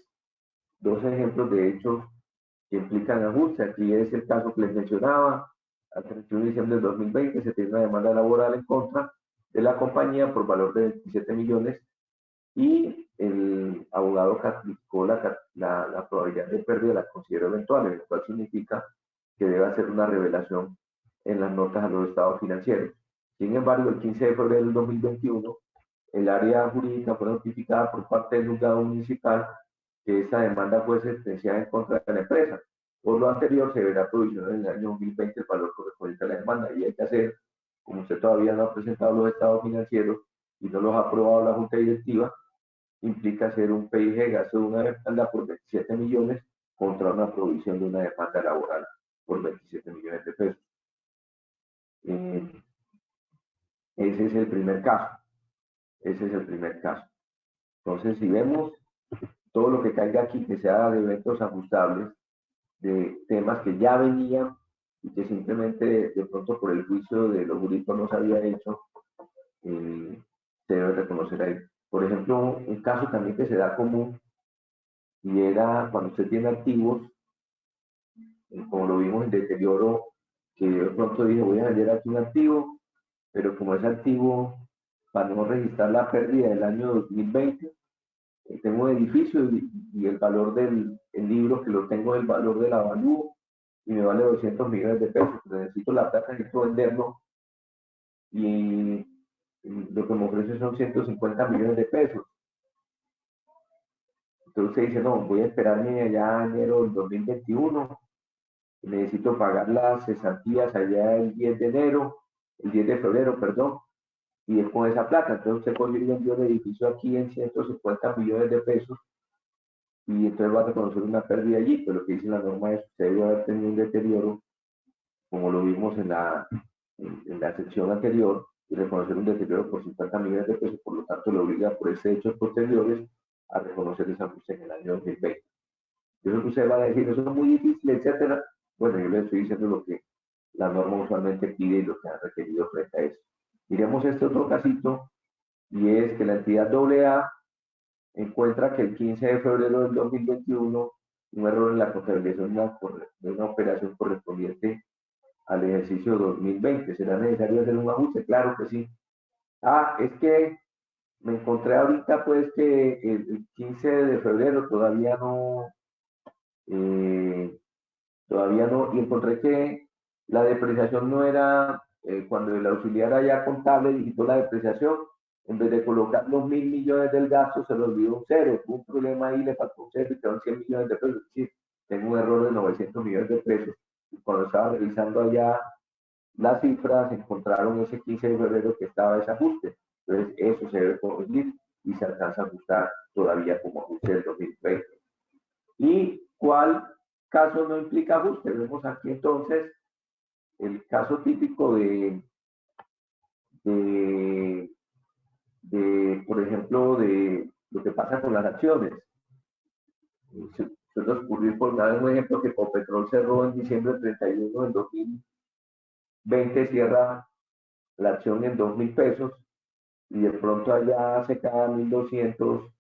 Dos ejemplos de hechos que implican ajustes. Aquí es el caso que les mencionaba. Al 31 de diciembre del 2020 se tiene una demanda laboral en contra de la compañía por valor de 27 millones y el abogado calificó la probabilidad de pérdida, la considero eventual, lo cual significa que debe hacer una revelación en las notas a los estados financieros. Sin embargo, el 15 de febrero del 2021, el área jurídica fue notificada por parte del juzgado municipal que esa demanda fue sentenciada en contra de la empresa. Por lo anterior, se verá provisional en el año 2020 el valor correspondiente a la demanda y hay que hacer, como usted todavía no ha presentado los estados financieros y no los ha aprobado la junta directiva, implica hacer un PIG, gasto de una demanda por 27 millones contra una provisión de una demanda laboral por 27 millones de pesos. Ese es el primer caso. Ese es el primer caso. Entonces, si vemos todo lo que caiga aquí, que sea de eventos ajustables, de temas que ya venían y que simplemente de pronto por el juicio de los jurídicos no se había hecho, se debe reconocer ahí. Por ejemplo, un caso también que se da común y era cuando usted tiene activos, como lo vimos en deterioro, que de pronto dije voy a vender aquí un activo, pero como ese activo, para no registrar la pérdida del año 2020, tengo un edificio y el valor del el libro que lo tengo es el valor del avalúo y me vale 200 millones de pesos. Necesito la plata, necesito venderlo y lo que me ofrece son 150 millones de pesos. Entonces usted dice, no, voy a esperarme allá a enero del 2021, necesito pagar las cesantías allá el 10 de enero, el 10 de febrero, perdón, y es con esa plata. Entonces usted consigue el edificio aquí en 150 millones de pesos y entonces va a reconocer una pérdida allí, pero lo que dice la norma es que usted debe haber tenido un deterioro, como lo vimos en la sección anterior, y reconocer un deterioro por 50 millones de pesos, por lo tanto le obliga por ese hechos posteriores a reconocer esa ajuste en el año 2020. Yo creo que usted va a decir, eso es muy difícil, etcétera. Bueno, yo le estoy diciendo lo que la norma usualmente pide y lo que ha requerido frente a eso. Miremos este otro casito, y es que la entidad AA encuentra que el 15 de febrero del 2021 un error en la contabilización de una operación correspondiente al ejercicio 2020. ¿Será necesario hacer un ajuste? Claro que sí. Ah, es que me encontré ahorita pues que el 15 de febrero todavía no, y encontré que la depreciación no era, cuando el auxiliar allá contable digitó la depreciación, en vez de colocar los 1.000 millones del gasto, se le olvidó un cero, tuvo un problema ahí, le faltó un cero y quedaron 100 millones de pesos. Sí, tengo un error de 900 millones de pesos. Y cuando estaba revisando allá las cifras, encontraron ese 15 de febrero que estaba ese ajuste. Entonces, eso se debe corregir y se alcanza a ajustar todavía como ajuste del 2020. ¿Y cuál caso no implica ajuste? Vemos aquí entonces el caso típico de, por ejemplo, de lo que pasa con las acciones. Se nos ocurrió por dar un ejemplo que Copetrol cerró en diciembre 31 del 2020, cierra la acción en 2.000 pesos y de pronto allá se cae 1.200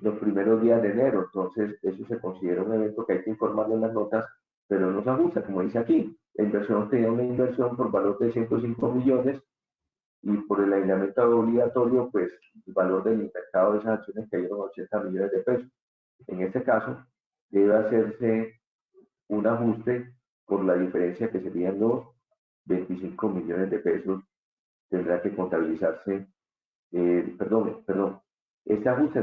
los primeros días de enero. Entonces, eso se considera un evento que hay que informarle en las notas, pero no se ajusta, como dice aquí. La inversión tenía una inversión por valor de 105 millones y por el aislamiento obligatorio, pues el valor del mercado de esas acciones cayeron a 80 millones de pesos. En este caso, debe hacerse un ajuste por la diferencia que serían los 25 millones de pesos. Tendrá que contabilizarse, perdón, este ajuste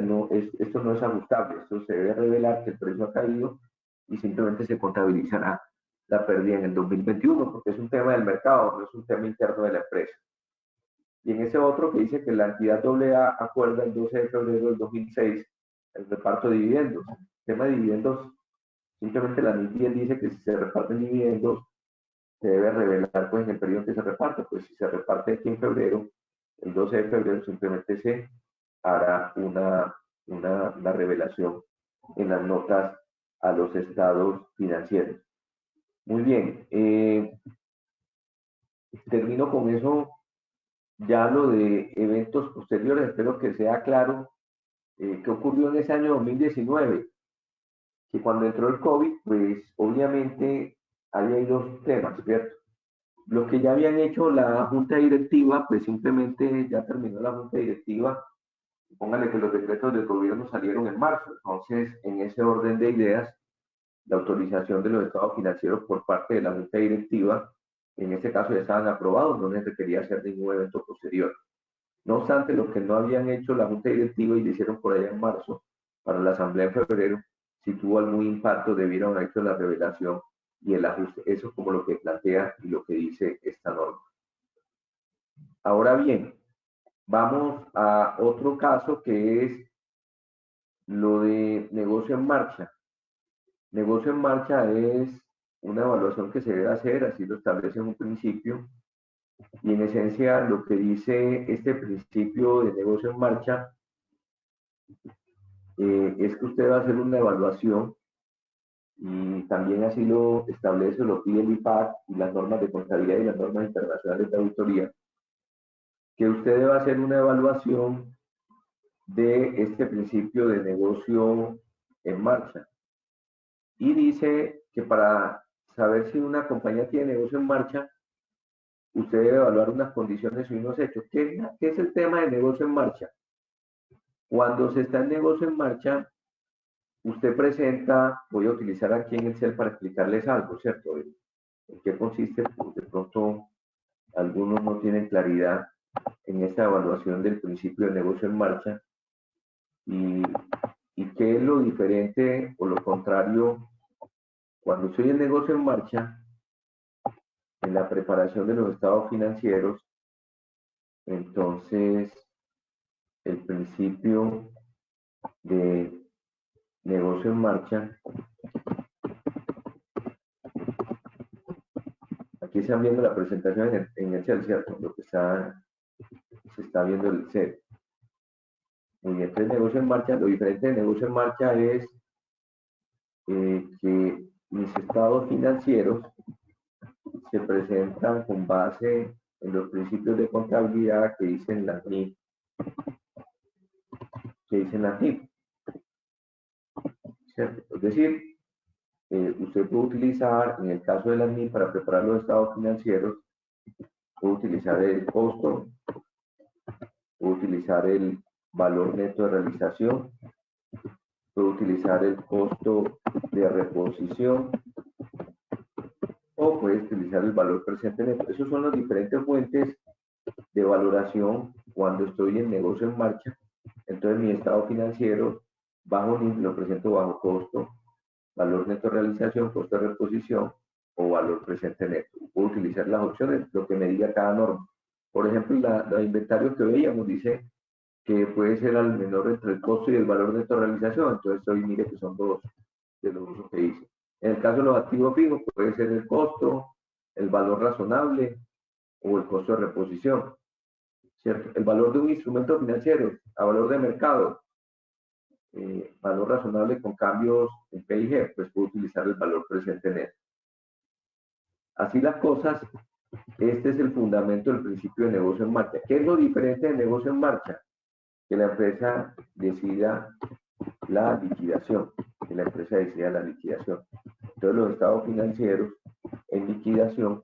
esto no es ajustable, esto se debe revelar que el precio ha caído y simplemente se contabilizará la pérdida en el 2021, porque es un tema del mercado, no es un tema interno de la empresa. Y en ese otro que dice que la entidad AA acuerda el 12 de febrero del 2006 el reparto de dividendos. El tema de dividendos, simplemente la NIF 10 dice que si se reparten dividendos, se debe revelar pues en el periodo en que se reparte. Pues si se reparte aquí en febrero, el 12 de febrero simplemente se hará una revelación en las notas a los estados financieros. Muy bien, termino con eso, ya lo de eventos posteriores. Espero que sea claro qué ocurrió en ese año 2019, que cuando entró el COVID, pues obviamente hay dos temas, ¿cierto? Los que ya habían hecho la junta directiva, pues simplemente ya terminó la junta directiva Póngale que los decretos del gobierno salieron en marzo. Entonces, en ese orden de ideas, la autorización de los estados financieros por parte de la Junta Directiva, en este caso ya estaban aprobados, no les requería hacer ningún evento posterior. No obstante, lo que no habían hecho la Junta Directiva y lo hicieron por allá en marzo, para la Asamblea en febrero, si tuvo algún impacto, debieron haber hecho la revelación y el ajuste. Eso es como lo que plantea y lo que dice esta norma. Ahora bien, vamos a otro caso que es lo de negocio en marcha. Negocio en marcha es una evaluación que se debe hacer, así lo establece en un principio, y en esencia lo que dice este principio de negocio en marcha es que usted va a hacer una evaluación y también así lo establece, lo pide el IPAC y las normas de contabilidad y las normas internacionales de auditoría, que usted debe hacer una evaluación de este principio de negocio en marcha. Y dice que para saber si una compañía tiene negocio en marcha, usted debe evaluar unas condiciones y unos hechos. ¿Qué es el tema de negocio en marcha? Cuando se está en negocio en marcha, usted presenta, voy a utilizar aquí en Excel para explicarles algo, ¿cierto? ¿En qué consiste? Porque de pronto algunos no tienen claridad en esta evaluación del principio de negocio en marcha y qué es lo diferente o lo contrario cuando estoy en negocio en marcha, en la preparación de los estados financieros. Entonces, el principio de negocio en marcha, aquí están viendo la presentación en Excel, ¿cierto? Lo que se está viendo el Excel. Muy bien, entonces negocio en marcha, lo diferente de negocio en marcha es que mis estados financieros se presentan con base en los principios de contabilidad que dicen la NIF, ¿cierto? Es decir, usted puede utilizar, en el caso de la NIF, para preparar los estados financieros, puede utilizar el costo, puede utilizar el valor neto de realización, puede utilizar el costo de reposición o puede utilizar el valor presente neto. Esas son las diferentes fuentes de valoración cuando estoy en negocio en marcha. Entonces mi estado financiero bajo NIF lo presento bajo costo, valor neto de realización, costo de reposición o valor presente neto. Puedo utilizar las opciones, lo que me diga cada norma. Por ejemplo, la inventario que veíamos dice que puede ser al menor entre el costo y el valor neto de realización. Entonces hoy mire que son dos de los usos que dice. En el caso de los activos fijos puede ser el costo, el valor razonable o el costo de reposición, ¿cierto? El valor de un instrumento financiero a valor de mercado, valor razonable con cambios en P y G, pues puedo utilizar el valor presente neto. Así las cosas, este es el fundamento del principio de negocio en marcha. ¿Qué es lo diferente de negocio en marcha? Que la empresa decida la liquidación, Entonces los estados financieros en liquidación,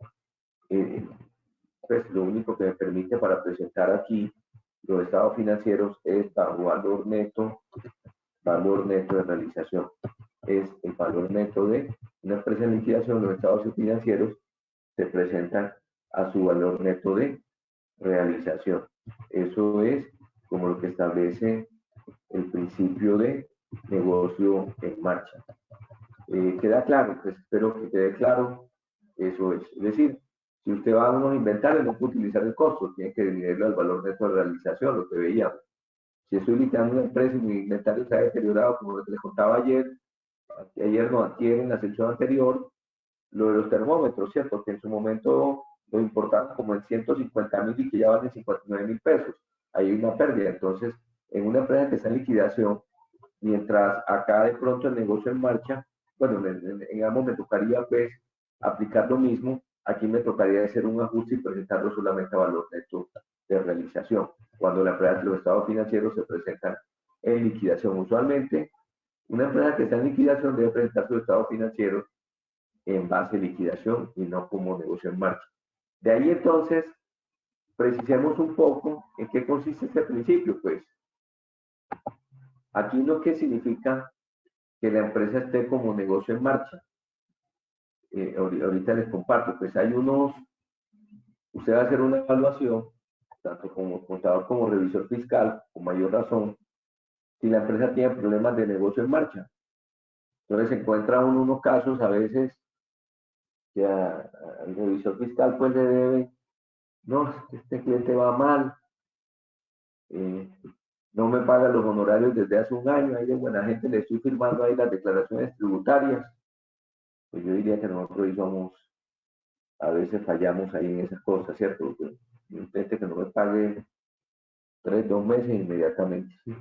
pues lo único que me permite para presentar aquí los estados financieros es bajo valor neto de realización. Es el valor neto de una empresa en liquidación. Los estados financieros se presentan a su valor neto de realización. Eso es como lo que establece el principio de negocio en marcha. ¿Queda claro? Pues espero que quede claro. Eso es. Es decir, si usted va a unos inventarios, no puede utilizar el costo, tiene que dividirlo al valor neto de realización, lo que veíamos. Si estoy liquidando una empresa y mi inventario se ha deteriorado, como lo que les contaba ayer no, adquiere en la sección anterior, lo de los termómetros, ¿cierto? Que en su momento lo importaban como en 150.000 y que ya valen 59.000 pesos. Ahí hay una pérdida. Entonces, en una empresa que está en liquidación, mientras acá de pronto el negocio en marcha, bueno, en ambos me tocaría pues aplicar lo mismo, aquí me tocaría hacer un ajuste y presentarlo solamente a valor neto de realización, cuando la empresa, los estados financieros se presentan en liquidación. Usualmente, una empresa que está en liquidación debe presentar sus estados financieros en base de liquidación y no como negocio en marcha. De ahí entonces, precisemos un poco en qué consiste este principio, pues. Aquí lo que significa que la empresa esté como negocio en marcha. Ahorita les comparto, pues hay unos, usted va a hacer una evaluación, tanto como contador como revisor fiscal, con mayor razón, si la empresa tiene problemas de negocio en marcha. Entonces se encuentra unos casos a veces que al revisor fiscal pues le debe, no, este cliente va mal, eh, no me paga los honorarios desde hace un año, ahí de buena gente le estoy firmando ahí las declaraciones tributarias. Pues yo diría que nosotros somos, a veces fallamos ahí en esas cosas, ¿cierto? Un cliente que no me pague 2 meses inmediatamente, ¿sí?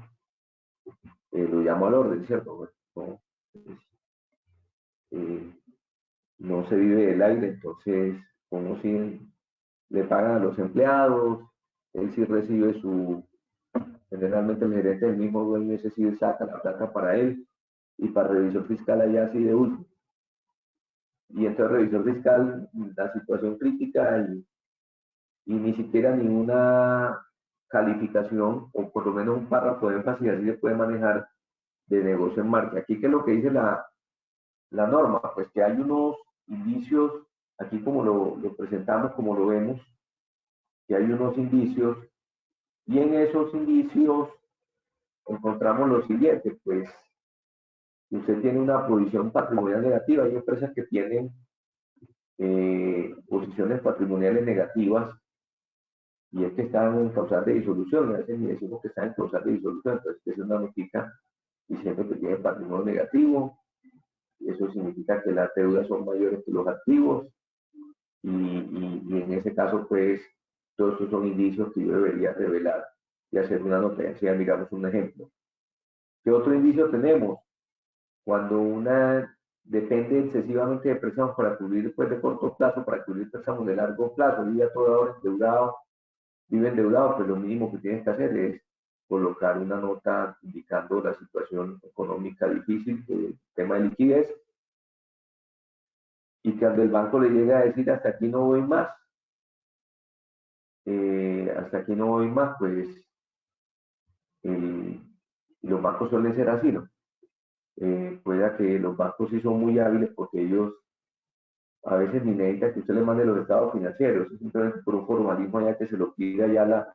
Lo llamo al orden, ¿cierto? Bueno, no, eh, no se vive del aire, entonces, como si le pagan a los empleados, él sí recibe generalmente el gerente del mismo dueño, ese sí saca la plata para él, y para revisor fiscal allá así de último. Y entonces revisor fiscal, la situación crítica y ni siquiera ninguna calificación, o por lo menos un párrafo de énfasis así se puede manejar de negocio en marcha. Aquí, ¿qué es lo que dice la norma? Pues que hay unos indicios, aquí como lo presentamos, como lo vemos, que hay unos indicios, y en esos indicios encontramos lo siguiente, pues usted tiene una posición patrimonial negativa, hay empresas que tienen posiciones patrimoniales negativas, y es que están en causal de disolución, y a veces ni decimos que están en causal de disolución, entonces es una noticia diciendo que tienen patrimonio negativo, y eso significa que las deudas son mayores que los activos, y en ese caso, pues, todos estos son indicios que yo debería revelar y hacer una noticia. Miramos un ejemplo. ¿Qué otro indicio tenemos? Cuando una depende excesivamente de préstamos para cubrir pues, de corto plazo, para cubrir préstamos de largo plazo, vive a toda hora endeudado, vive endeudado, pues lo mínimo que tienes que hacer es colocar una nota indicando la situación económica difícil, el tema de liquidez, y cuando el banco le llegue a decir hasta aquí no voy más, hasta aquí no voy más, pues los bancos suelen ser así, ¿no? Pueda que los bancos sí son muy hábiles porque ellos a veces ni necesitan que usted le mande los estados financieros, es simplemente por un formalismo ya que se lo pida ya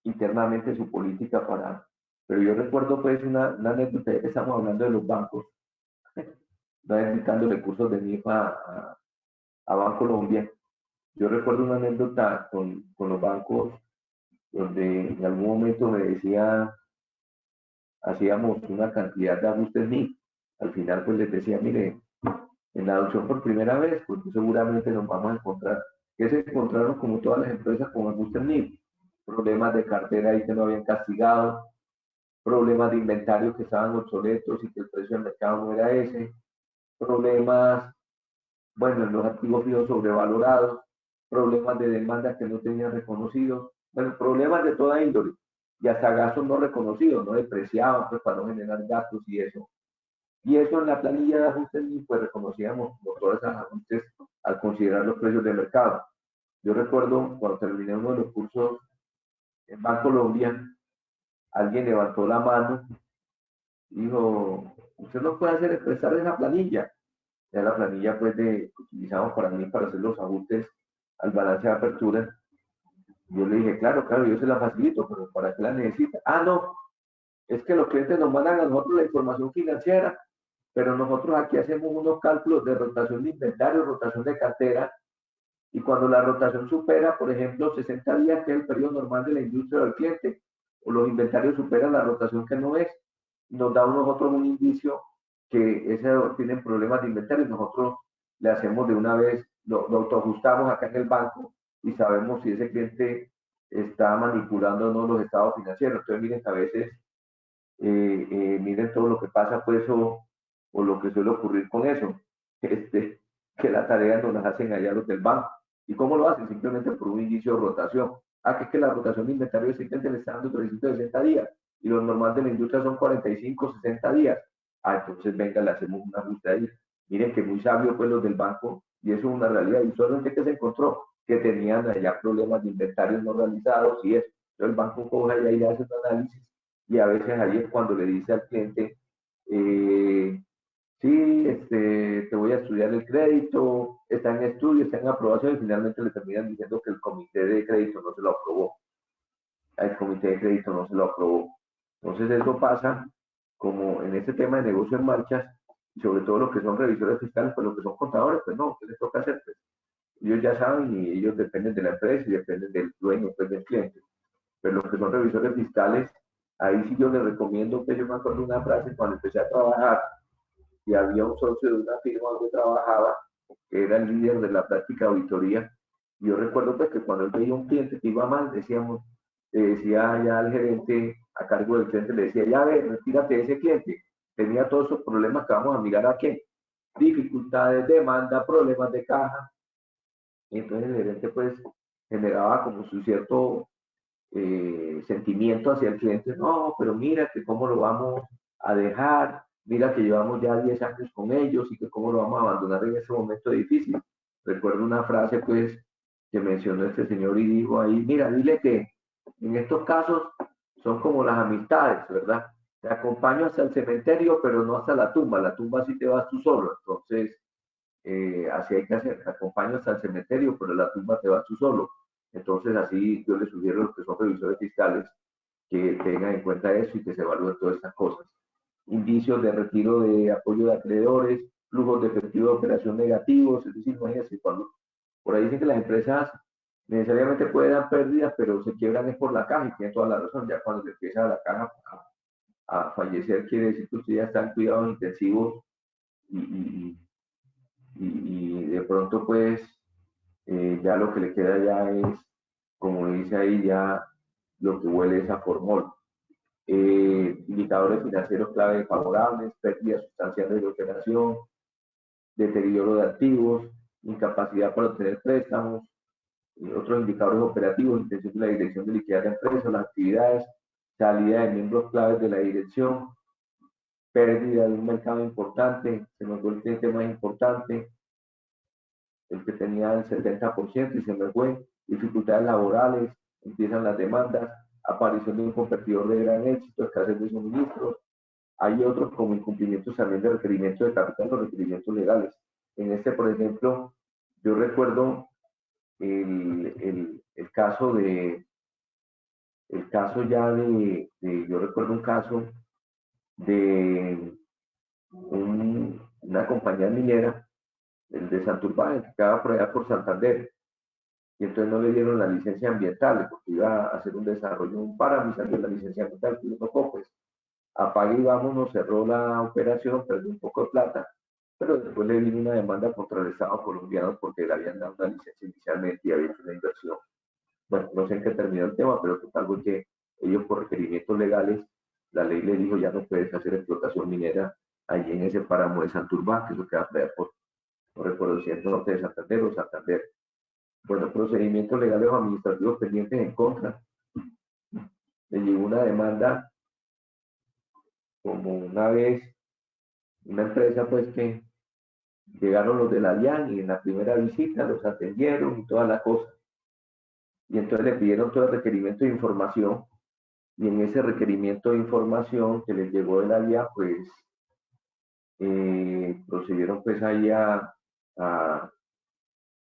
internamente su política para... Pero yo recuerdo pues una anécdota, ya que estamos hablando de los bancos, no indicando recursos de mi hija a Bancolombia. Yo recuerdo una anécdota con los bancos donde en algún momento me decía, hacíamos una cantidad de ajustes NIF. Al final pues les decía, mire, en la adopción por primera vez, pues seguramente nos vamos a encontrar, que se encontraron como todas las empresas con ajustes NIF, problemas de cartera ahí que no habían castigado, problemas de inventario que estaban obsoletos y que el precio del mercado no era ese, problemas, bueno, en los activos fijos sobrevalorados, problemas de demanda que no tenían reconocidos, bueno, problemas de toda índole, y hasta gastos no reconocidos, no depreciados, pues para no generar gastos y eso. Y eso en la planilla de ajustes, pues reconocíamos como todos esos ajustes al considerar los precios de mercado. Yo recuerdo cuando terminé uno de los cursos en Bancolombia, alguien levantó la mano y dijo, usted no puede hacer expresar esa planilla. Ya la planilla pues que utilizamos para mí para hacer los ajustes al balance de apertura. Yo le dije, claro, claro, yo se la facilito, pero ¿para qué la necesita? Ah, no, es que los clientes nos mandan a nosotros la información financiera, pero nosotros aquí hacemos unos cálculos de rotación de inventario, rotación de cartera, y cuando la rotación supera, por ejemplo, 60 días, que es el periodo normal de la industria del cliente, o los inventarios superan la rotación que no es, nos da a nosotros un indicio que ese tienen problemas de inventario y nosotros le hacemos de una vez, lo autoajustamos acá en el banco y sabemos si ese cliente está manipulando o no los estados financieros. Entonces, miren, a veces, miren todo lo que pasa, pues, o lo que suele ocurrir con eso, que la tarea nos las hacen allá los del banco. ¿Y cómo lo hacen? Simplemente por un inicio de rotación. Ah, que es que la rotación de inventario de ese cliente le está dando 360 días y lo normal de la industria son 45, 60 días. Ah, entonces venga, le hacemos una ajuste ahí. Miren que muy sabio pues los del banco, y eso es una realidad. Y solamente que se encontró que tenían allá problemas de inventarios no realizados y eso. Entonces el banco coge allá y le hace un análisis y a veces ahí es cuando le dice al cliente, sí, te voy a estudiar el crédito, está en estudio, está en aprobación, y finalmente le terminan diciendo que el comité de crédito no se lo aprobó. El comité de crédito no se lo aprobó. Entonces eso pasa como en este tema de negocio en marchas, y sobre todo los que son revisores fiscales, pues los que son contadores, pues no, ¿qué les toca hacer? Pues ellos ya saben y ellos dependen de la empresa y dependen del dueño, pues del cliente. Pero los que son revisores fiscales, ahí sí yo les recomiendo que yo me acuerdo una frase cuando empecé a trabajar y había un socio de una firma donde trabajaba, que era el líder de la práctica de auditoría. Y yo recuerdo pues que cuando él veía un cliente que iba mal, decíamos, le decía ya al gerente a cargo del cliente, le decía, ya ve, retírate de ese cliente, tenía todos esos problemas que vamos a mirar a qué, dificultades, demanda, problemas de caja. Y entonces el gerente pues generaba como su cierto sentimiento hacia el cliente, no, pero mira que cómo lo vamos a dejar, mira que llevamos ya 10 años con ellos y que cómo lo vamos a abandonar en ese momento difícil. Recuerdo una frase pues que mencionó este señor y dijo ahí, mira, dile que en estos casos son como las amistades, ¿verdad? Te acompaño hasta el cementerio, pero no hasta la tumba sí te vas tú solo, entonces así hay que hacer, te acompaño hasta el cementerio, pero la tumba te vas tú solo. Entonces, así yo les sugiero a los que son revisores fiscales que tengan en cuenta eso y que se evalúen todas estas cosas. Indicios de retiro de apoyo de acreedores, flujos de efectivo de operación negativos, es decir, imagínense, cuando por ahí dicen que las empresas necesariamente pueden dar pérdidas, pero se quiebran es por la caja y tienen toda la razón. Ya cuando se empieza la caja a fallecer, quiere decir que usted ya está en cuidados intensivos y, y, y de pronto pues ya lo que le queda ya es, como dice ahí, ya lo que huele es a formol. Indicadores financieros clave favorables, pérdidas sustanciales de operación, deterioro de activos, incapacidad para obtener préstamos, otros indicadores operativos, intención de la dirección de liquidar la empresa, las actividades, salida de miembros claves de la dirección, pérdida de un mercado importante, se nos vuelve el tema más importante, el que tenía el 70% y se me fue, dificultades laborales, empiezan las demandas, aparición de un competidor de gran éxito, escasez de suministros. Hay otros como incumplimientos también de requerimientos de capital o requerimientos legales. En este, por ejemplo, yo recuerdo el caso el caso ya yo recuerdo un caso de una compañía minera, el de Santurbán, que acaba por allá por Santander, y entonces no le dieron la licencia ambiental porque iba a hacer un desarrollo, un páramo y salió la licencia ambiental, que le tocó pues apague y vámonos, cerró la operación, perdió un poco de plata, pero después le vino una demanda contra el Estado colombiano porque le habían dado una licencia inicialmente y había hecho una inversión. Bueno, no sé en qué terminó el tema, pero total fue que ellos por requerimientos legales, la ley le dijo ya no puedes hacer explotación minera allí en ese páramo de Santurbán, que es lo que va a por, no recuerdo si es norte de Santander o Santander. Bueno, procedimientos legales o administrativos pendientes en contra. Le llegó una demanda como una vez, una empresa pues que llegaron los de la DIAN y en la primera visita los atendieron y toda la cosa. Y entonces le pidieron todo el requerimiento de información y en ese requerimiento de información que les llegó de la DIAN pues procedieron pues ahí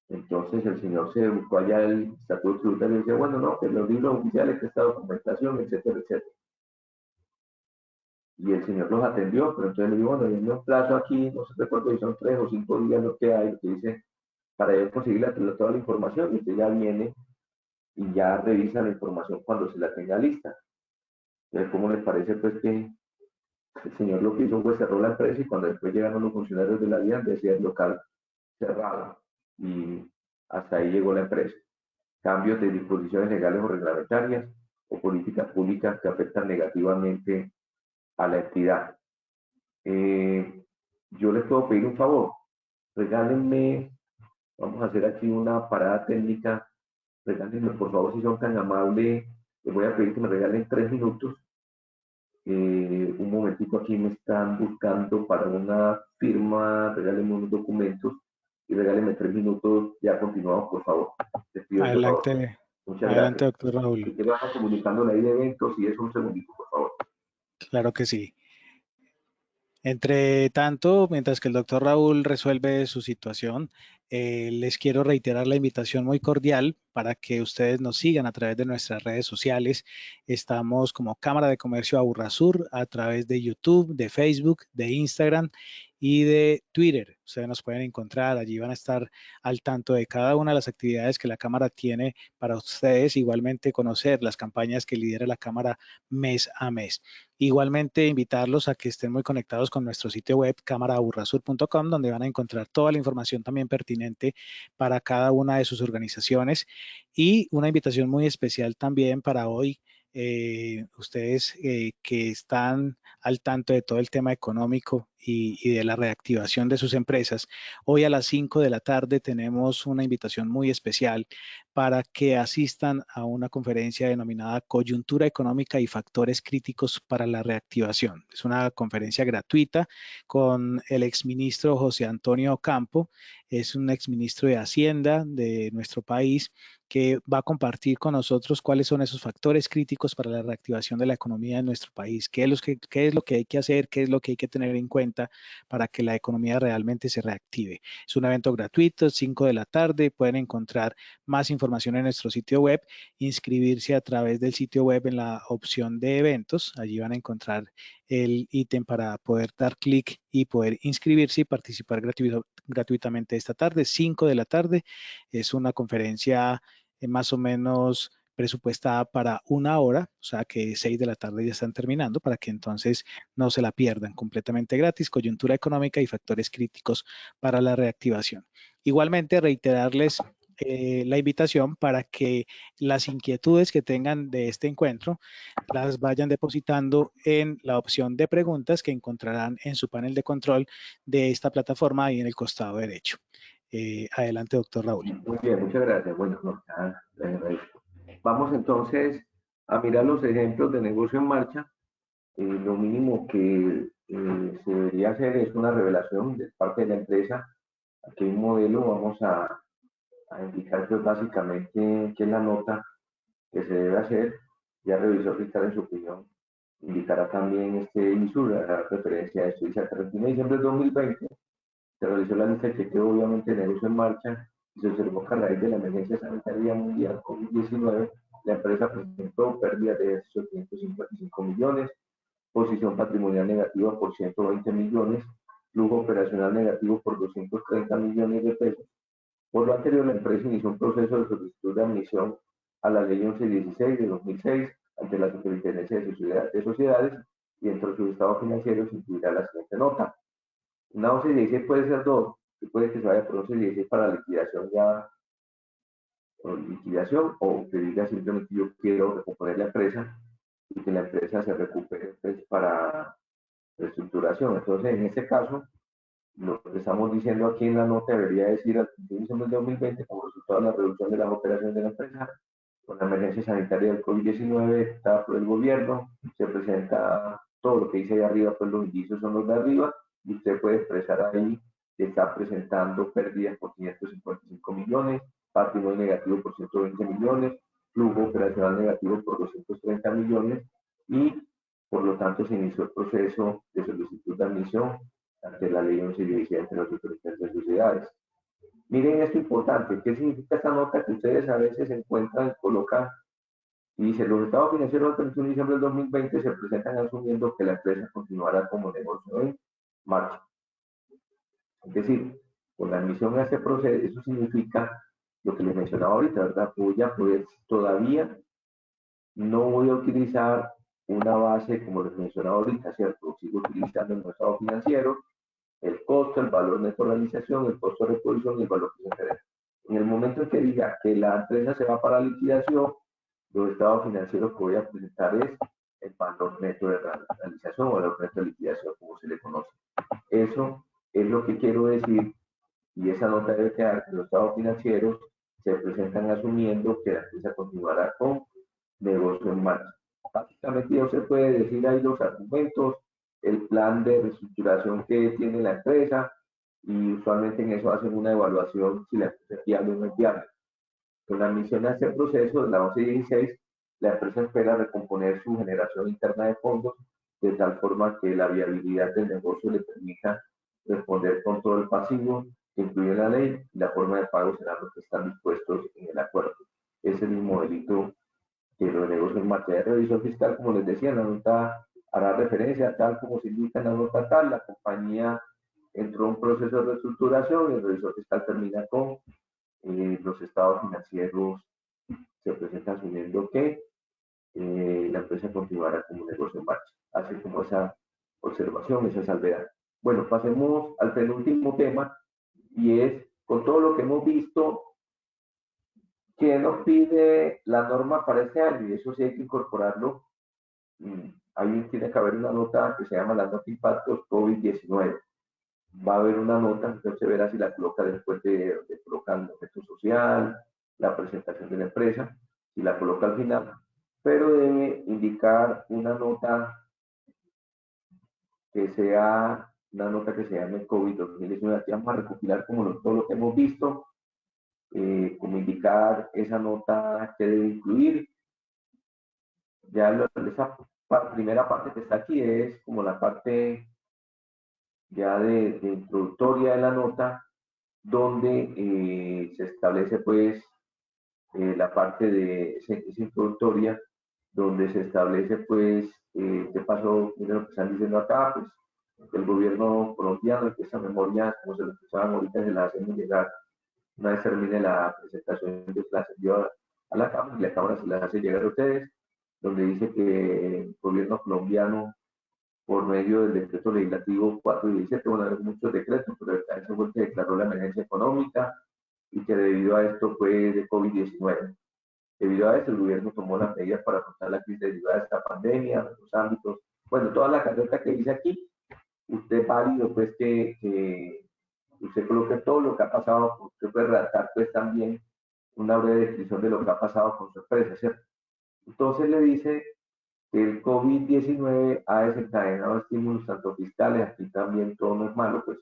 entonces el señor se buscó allá el estatuto tributario y dice, bueno, no, que los libros oficiales, que esta documentación, etcétera, etcétera. Y el señor los atendió, pero entonces le digo, bueno, denme un plazo aquí, no sé recuerdo si son 3 o 5 días lo que hay, lo que dice, para yo conseguir toda la información, y usted ya viene y ya revisa la información cuando se la tenga lista. Entonces, ¿cómo les parece pues que el señor lo que hizo fue cerró la empresa y cuando después llegaron los funcionarios de la DIAN decía el local cerrado y hasta ahí llegó la empresa? Cambios de disposiciones legales o reglamentarias o políticas públicas que afectan negativamente a la entidad. Yo les puedo pedir un favor, regálenme, vamos a hacer aquí una parada técnica, regálenme por favor si son tan amables, les voy a pedir que me regalen 3 minutos. Un momentico aquí me están buscando para una firma, regálenme unos documentos y regálenme 3 minutos, ya continuamos por favor. Les pido por favor. Adelante, Muchas adelante, gracias. doctor Raúl. Y que vamos comunicando la ley de eventos y eso un segundito, por favor. Claro que sí. Entre tanto, mientras que el doctor Raúl resuelve su situación, les quiero reiterar la invitación muy cordial para que ustedes nos sigan a través de nuestras redes sociales. Estamos como Cámara de Comercio Aburrasur a través de YouTube, de Facebook, de Instagram y de Twitter. Ustedes nos pueden encontrar, allí van a estar al tanto de cada una de las actividades que la Cámara tiene para ustedes, igualmente conocer las campañas que lidera la Cámara mes a mes. Igualmente, invitarlos a que estén muy conectados con nuestro sitio web cámaraaburrasur.com, donde van a encontrar toda la información también pertinente para cada una de sus organizaciones. Y una invitación muy especial también para hoy, ustedes que están al tanto de todo el tema económico y de la reactivación de sus empresas. Hoy a las 5 de la tarde tenemos una invitación muy especial para que asistan a una conferencia denominada Coyuntura Económica y Factores Críticos para la Reactivación. Es una conferencia gratuita con el exministro José Antonio Campo, es un exministro de Hacienda de nuestro país que va a compartir con nosotros cuáles son esos factores críticos para la reactivación de la economía de nuestro país, qué es lo que hay que hacer, qué es lo que hay que tener en cuenta para que la economía realmente se reactive. Es un evento gratuito, 5 de la tarde, pueden encontrar más información en nuestro sitio web, inscribirse a través del sitio web en la opción de eventos. Allí van a encontrar el ítem para poder dar clic y poder inscribirse y participar gratuitamente esta tarde, 5 de la tarde. Es una conferencia más o menos presupuestada para una hora, o sea que 6 de la tarde ya están terminando, para que entonces no se la pierdan, completamente gratis, coyuntura económica y factores críticos para la reactivación. Igualmente, reiterarles la invitación para que las inquietudes que tengan de este encuentro las vayan depositando en la opción de preguntas que encontrarán en su panel de control de esta plataforma ahí en el costado derecho. Adelante, doctor Raúl. Muy bien, muchas gracias. Bueno, no, le agradezco. Vamos entonces a mirar los ejemplos de negocio en marcha. Lo mínimo que se debería hacer es una revelación de parte de la empresa. Aquí hay un modelo, vamos a indicar pues, básicamente qué es la nota que se debe hacer. Ya revisó fiscal en su opinión. Indicará también este ISUR, la referencia a esto. Dice, el 31 de diciembre de 2020 se realizó la lista de chequeo, obviamente, de negocio en marcha y se observó que a raíz de la emergencia sanitaria mundial COVID-19, la empresa presentó pérdidas de 855 millones, posición patrimonial negativa por 120 millones, flujo operacional negativo por 230 millones de pesos. Por lo anterior, la empresa inició un proceso de solicitud de admisión a la Ley 1116 de 2006 ante la Superintendencia de Sociedades y dentro de su estado financiero se incluirá la siguiente nota. Una 1116 puede ser dos, que puede que se vaya por 1116 para liquidación ya, o liquidación, o que diga simplemente yo quiero recomponer la empresa y que la empresa se recupere pues, para reestructuración. Entonces, en este caso, lo que estamos diciendo aquí en la nota debería decir al 31 de diciembre de 2020, como resultado de la reducción de las operaciones de la empresa, con la emergencia sanitaria del COVID-19 está por el gobierno, se presenta todo lo que dice ahí arriba, pues los indicios son los de arriba, y usted puede expresar ahí que está presentando pérdidas por 555 millones, patrimonio negativo por 120 millones, flujo operacional negativo por 230 millones, y por lo tanto se inició el proceso de solicitud de admisión ante la ley 1117 de las autoridades de sociedades. Miren esto importante, ¿qué significa esta nota que ustedes a veces encuentran y colocan? Y dice, los estados financieros del 31 de diciembre del 2020 se presentan asumiendo que la empresa continuará como negocio en marcha. Es decir, con la admisión a este proceso, eso significa lo que les mencionaba ahorita, ¿verdad? Pues todavía no voy a utilizar una base como les mencionaba ahorita, ¿cierto? Sigo utilizando el estado financiero, el costo, el valor de organización, el costo de reposición y el valor que se genera. En el momento en que diga que la empresa se va para liquidación, los estados financieros que voy a presentar es el valor neto de realización o el valor neto de liquidación, como se le conoce. Eso es lo que quiero decir y esa nota debe quedar que los estados financieros se presentan asumiendo que la empresa continuará con negocio en marcha. Básicamente ya usted puede decir ahí los argumentos, el plan de reestructuración que tiene la empresa y usualmente en eso hacen una evaluación si la empresa es viable o no es viable. Con la admisión a este proceso de la 1116, la empresa espera recomponer su generación interna de fondos de tal forma que la viabilidad del negocio le permita responder con todo el pasivo que incluye la ley, y la forma de pago será lo que están dispuestos en el acuerdo. Ese es el modelito que los negocios en materia de revisión fiscal, como les decía, la nota hará referencia tal como se indica en la nota tal, la compañía entró en un proceso de reestructuración y el revisor fiscal termina con los estados financieros se presentan asumiendo que la empresa continuará como un negocio en marcha. Así como esa observación, esa salvedad. Bueno, pasemos al penúltimo tema y es, con todo lo que hemos visto, ¿qué nos pide la norma para este año? Y eso sí hay que incorporarlo. Ahí tiene que haber una nota que se llama la nota impactos COVID-19. Va a haber una nota, entonces se verá si la coloca después de colocar el objeto social, la presentación de la empresa, si la coloca al final, pero debe indicar una nota que sea una nota que se llame COVID 2019. Aquí vamos a recopilar como todo lo que hemos visto, como indicar esa nota que debe incluir. Ya esa primera parte que está aquí es como la parte ya de introductoria de la nota, donde se establece pues la parte de esa introductoria, donde se establece pues qué pasó, mira lo que están diciendo acá, pues el gobierno colombiano, que esa memoria, como se lo escuchaban ahorita, se la hacemos llegar una vez termine la presentación, yo se las envío a la Cámara y la Cámara se las hace llegar a ustedes, donde dice que el gobierno colombiano, por medio del decreto legislativo 417, bueno, hay muchos decretos, pero eso fue el que declaró la emergencia económica y que debido a esto fue de COVID-19. Debido a eso, el gobierno tomó las medidas para afrontar la crisis derivada de esta pandemia, los ámbitos, bueno, toda la carpeta que dice aquí, usted válido, pues que usted coloque todo lo que ha pasado, usted puede redactar pues también una breve descripción de lo que ha pasado con su empresa, ¿cierto? Entonces le dice que el COVID-19 ha desencadenado estímulos tanto fiscales, aquí también todo no es malo, pues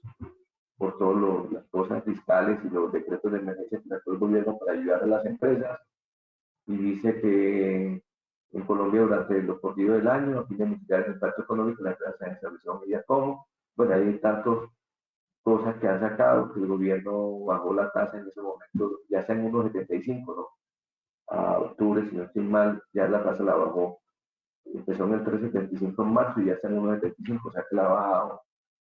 por todas las cosas fiscales y los decretos de emergencia que sacó el gobierno para ayudar a las empresas, y dice que en Colombia durante lo corrido del año, a fin de mitigar el impacto económico, la empresa se estableció medidas como, bueno, hay tantas cosas que han sacado, que el gobierno bajó la tasa en ese momento, ya sea en 1,75, ¿no? A octubre, si no estoy mal, ya la tasa la bajó. Empezó en el 3,75 en marzo y ya está en 1,75, o sea que la ha bajado,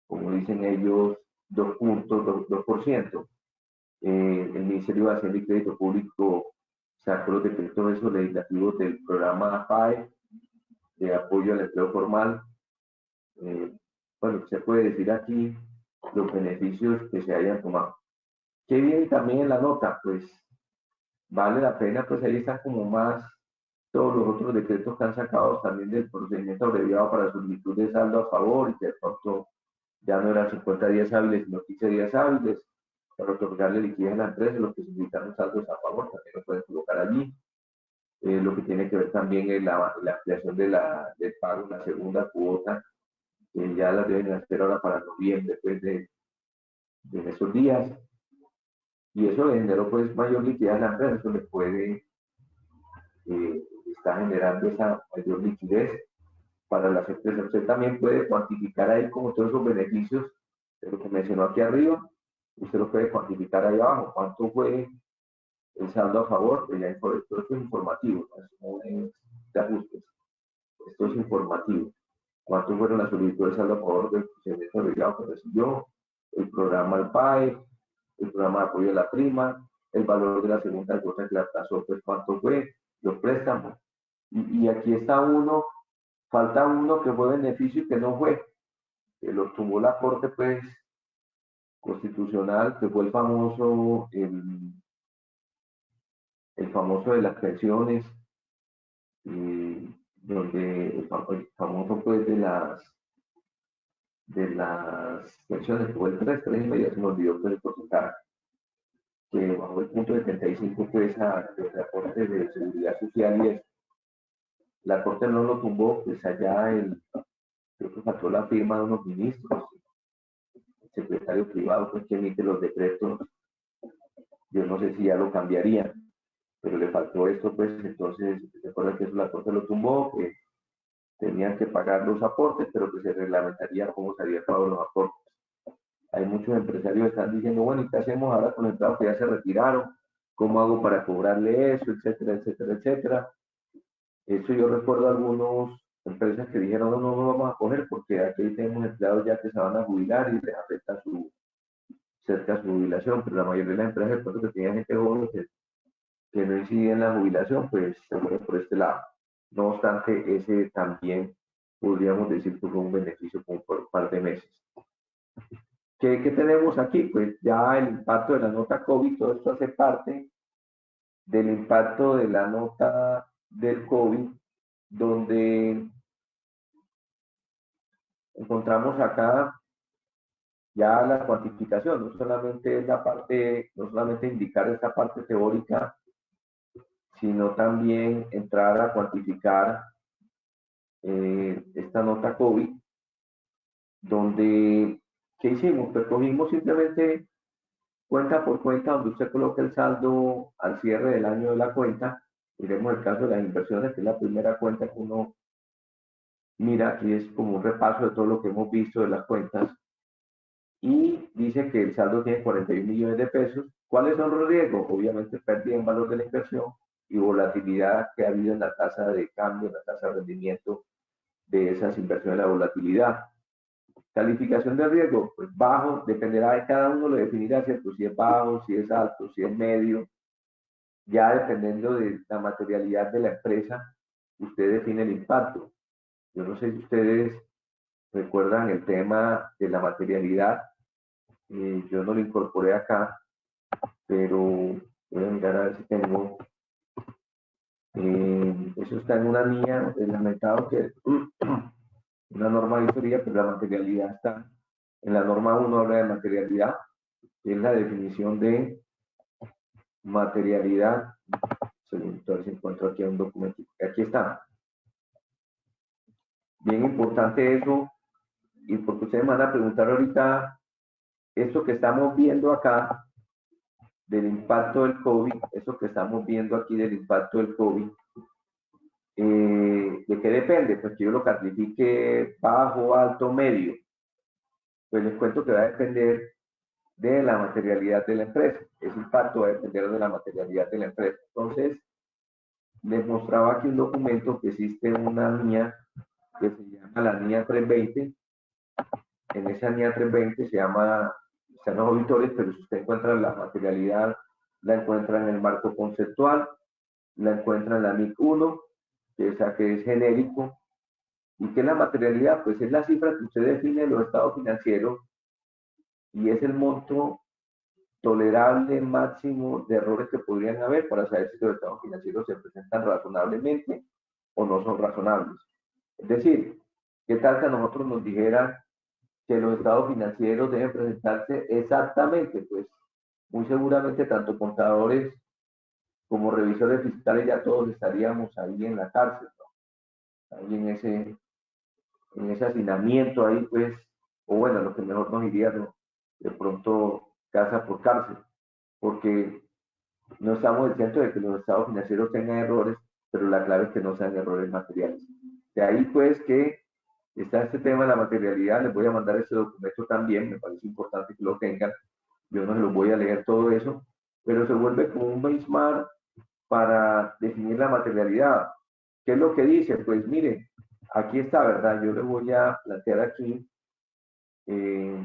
como dicen ellos, 2 puntos, 2%. El Ministerio de Hacienda y Crédito Público sacó los decretos esos legislativos del programa PAE de apoyo al empleo formal. Bueno, se puede decir aquí los beneficios que se hayan tomado. ¿Qué viene también en la nota? Pues vale la pena, pues ahí están como más todos los otros decretos que han sacado también del procedimiento abreviado para solicitud de saldo a favor, y que de pronto ya no eran 50 días hábiles, sino 15 días hábiles, para otorgarle liquidez a la empresa, los que solicitan saldos a favor también lo pueden colocar allí. Lo que tiene que ver también es la ampliación del pago, una segunda cuota, que ya la deben hacer ahora para noviembre, pues de esos días. Y eso le generó pues mayor liquidez a la empresa, eso le puede, está generando esa mayor liquidez para las empresas. Usted también puede cuantificar ahí como todos esos beneficios de lo que mencionó aquí arriba, usted lo puede cuantificar ahí abajo, cuánto fue el saldo a favor, pues ya esto es informativo, no es de ajustes, esto es informativo. ¿Cuánto fueron las solicitudes de saldo a favor del procedimiento obligado que recibió? El programa del PAE, el programa de apoyo a la prima, el valor de la segunda cuota que la aplazó, pues cuánto fue, los préstamos. Y aquí está uno, falta uno que fue beneficio y que no fue, que lo tumbó la Corte pues constitucional, que fue el famoso de las pensiones, donde el famoso pues de las pensiones, que fue el 3,3, ya se me olvidó pues el porcentaje, que bajó el punto de 75 pues del aporte de seguridad social, y eso. La Corte no lo tumbó, pues allá creo que faltó la firma de unos ministros, el secretario privado pues que emite los decretos, yo no sé si ya lo cambiarían, pero le faltó esto, pues entonces se acuerda que eso la Corte lo tumbó, tenían que pagar los aportes, pero que se reglamentaría cómo se haría todos los aportes. Hay muchos empresarios que están diciendo, bueno, ¿y qué hacemos ahora con empleados que ya se retiraron? ¿Cómo hago para cobrarle eso? Etcétera, etcétera, etcétera. Eso yo recuerdo algunas empresas que dijeron, no, no, no vamos a coger porque aquí tenemos empleados ya que se van a jubilar y les afecta cerca a su jubilación, pero la mayoría de las empresas que tenían gente joven que no incidía en la jubilación, pues se muere por este lado. No obstante, ese también podríamos decir que fue un beneficio como por un par de meses. ¿Qué tenemos aquí? Pues ya el impacto de la nota COVID, todo esto hace parte del impacto de la nota del COVID, donde encontramos acá ya la cuantificación, no solamente es la parte, no solamente indicar esta parte teórica, sino también entrar a cuantificar esta nota COVID, donde, ¿qué hicimos? Pues cogimos simplemente cuenta por cuenta, donde usted coloca el saldo al cierre del año de la cuenta. Miremos el caso de las inversiones, que es la primera cuenta que uno mira, aquí es como un repaso de todo lo que hemos visto de las cuentas. Y dice que el saldo tiene 41 millones de pesos. ¿Cuáles son los riesgos? Obviamente pérdida en valor de la inversión y volatilidad que ha habido en la tasa de cambio, en la tasa de rendimiento de esas inversiones, la volatilidad. Calificación de riesgo, pues bajo, dependerá de cada uno, lo definirá, ¿cierto? Si es bajo, si es alto, si es medio, ya dependiendo de la materialidad de la empresa, usted define el impacto. Yo no sé si ustedes recuerdan el tema de la materialidad, yo no lo incorporé acá, pero voy a mirar a ver si tengo, eso está en una mía, reglamentado que una norma de auditoría, pero la materialidad está en la norma 1, habla de materialidad, que es la definición de materialidad. Segundo, a ver si encuentro aquí un documento. Aquí está. Bien importante eso, y porque ustedes me van a preguntar ahorita, esto que estamos viendo acá del impacto del COVID, eso que estamos viendo aquí del impacto del COVID, ¿de qué depende? Pues que yo lo clasifique bajo, alto, medio. Pues les cuento que va a depender de la materialidad de la empresa. Ese impacto va a depender de la materialidad de la empresa. Entonces, les mostraba aquí un documento que existe una NIA que se llama la NIA 320. En esa NIA 320 se llama, están los auditores, pero si usted encuentra la materialidad, la encuentra en el marco conceptual, la encuentra en la NIC 1, que es genérico. ¿Y qué es la materialidad? Pues es la cifra que usted define en los estados financieros y es el monto tolerable máximo de errores que podrían haber para saber si los estados financieros se presentan razonablemente o no son razonables. Es decir, ¿qué tal que a nosotros nos dijeran que los estados financieros deben presentarse exactamente? Pues muy seguramente tanto contadores como revisores fiscales ya todos estaríamos ahí en la cárcel, ¿no? Ahí en ese hacinamiento ahí, pues, o bueno, lo que mejor nos iría, ¿no? De pronto casa por cárcel, porque no estamos diciendo de que los estados financieros tengan errores, pero la clave es que no sean errores materiales. De ahí pues que está este tema de la materialidad, les voy a mandar este documento también, me parece importante que lo tengan, yo no se los voy a leer todo eso, pero se vuelve como un benchmark para definir la materialidad. ¿Qué es lo que dice? Pues mire, aquí está, ¿verdad? Yo le voy a plantear aquí, les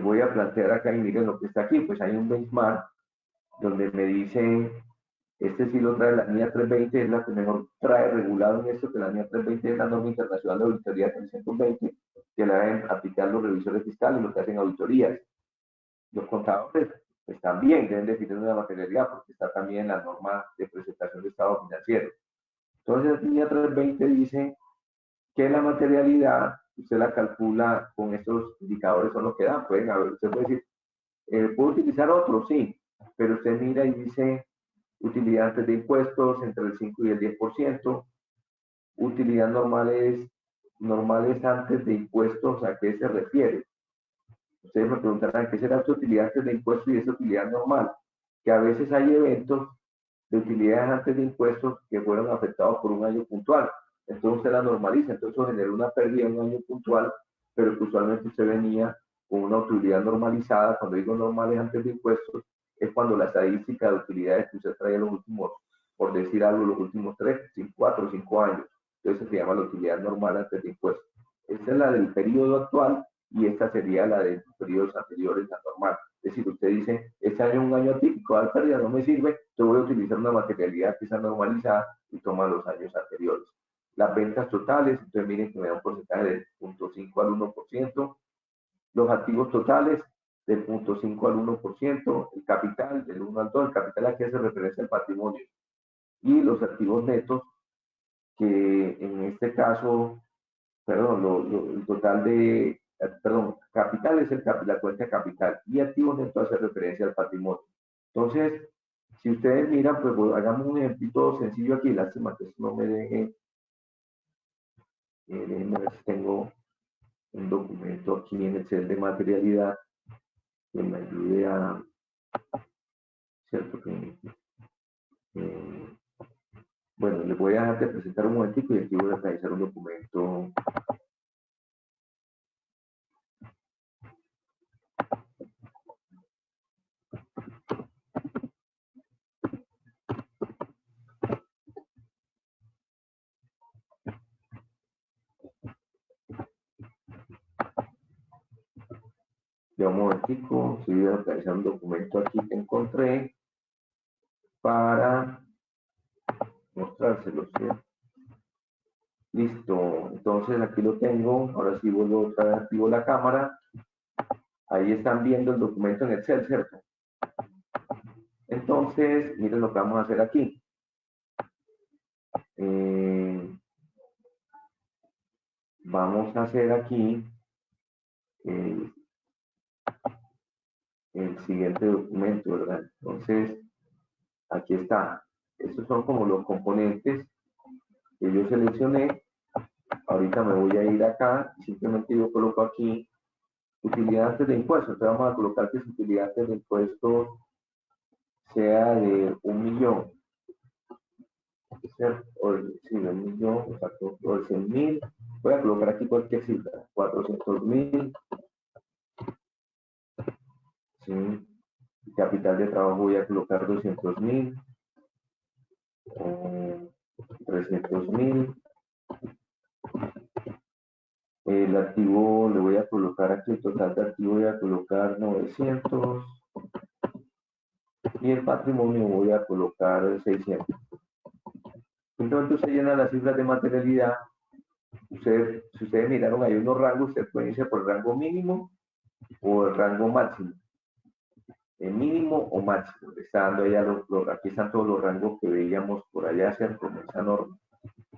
voy a plantear acá y miren lo que está aquí, pues hay un benchmark donde me dicen, este sí lo trae la NIA 320, es la que mejor trae regulado en esto, que la NIA 320 es la norma internacional de auditoría 320, que la deben aplicar los revisores fiscales, los que hacen auditorías. Los contadores, pues también deben definir una materialidad, porque está también la norma de presentación de estado financiero. Entonces, la NIA 320 dice que la materialidad, usted la calcula con estos indicadores, son los que dan. Pueden haber, usted puede decir, ¿puedo utilizar otros? Sí, pero usted mira y dice utilidad antes de impuestos entre el 5 y el 10%, utilidad normales antes de impuestos, ¿a qué se refiere? Ustedes me preguntarán, ¿qué será esta utilidad antes de impuestos y esa utilidad normal? Que a veces hay eventos de utilidades antes de impuestos que fueron afectados por un año puntual. entonces usted la normaliza, entonces eso generó una pérdida en un año puntual, pero que usualmente usted venía con una utilidad normalizada. Cuando digo normales antes de impuestos, es cuando la estadística de utilidades que usted trae los últimos, por decir algo, los últimos 3, 4 o 5 años. Entonces se llama la utilidad normal antes de impuestos. Esta es la del periodo actual y esta sería la de periodos anteriores, la normal. Es decir, usted dice, este año es un año atípico, la pérdida no me sirve, yo voy a utilizar una materialidad que está normalizada y toma los años anteriores. Las ventas totales, entonces miren que me da un porcentaje del 0.5 al 1%, los activos totales del 0.5 al 1%, el capital del 1 al 2, el capital aquí hace referencia al patrimonio, y los activos netos, que en este caso, perdón, el total de, perdón, capital es la cuenta de capital, y activos netos hace referencia al patrimonio. Entonces, si ustedes miran, pues hagamos un ejemplito sencillo aquí, lástima que no me deje, déjenme ver si tengo un documento aquí en Excel de materialidad que me ayude a, cierto que, bueno, les voy a dejar de presentar un momentico y aquí voy a realizar un documento. De un momentico, si voy a realizar un documento aquí que encontré para mostrárselo, ¿sí? Listo, entonces aquí lo tengo, ahora sí vuelvo otra vez, activo la cámara, ahí están viendo el documento en Excel, ¿cierto? Entonces, miren lo que vamos a hacer aquí. Vamos a hacer aquí el siguiente documento, ¿verdad? Entonces, aquí está. Estos son como los componentes que yo seleccioné. Ahorita me voy a ir acá y simplemente yo coloco aquí utilidad antes de impuestos. Entonces vamos a colocar que su utilidad antes de impuestos sea de 1.000.000. O sí, de 1.000.000, exacto, o de 100.000. Voy a colocar aquí cualquier cifra, 400.000. ¿Sí? Capital de trabajo voy a colocar 200.000. 300.000. El activo le voy a colocar aquí, el total de activo voy a colocar 900. Y el patrimonio voy a colocar 600. Entonces usted llena las cifras de materialidad. Si ustedes miraron, hay unos rangos, ustedes pueden irse por el rango mínimo o el rango máximo. El mínimo o máximo. Está dando allá aquí están todos los rangos que veíamos por allá, ¿cierto? Con esa norma.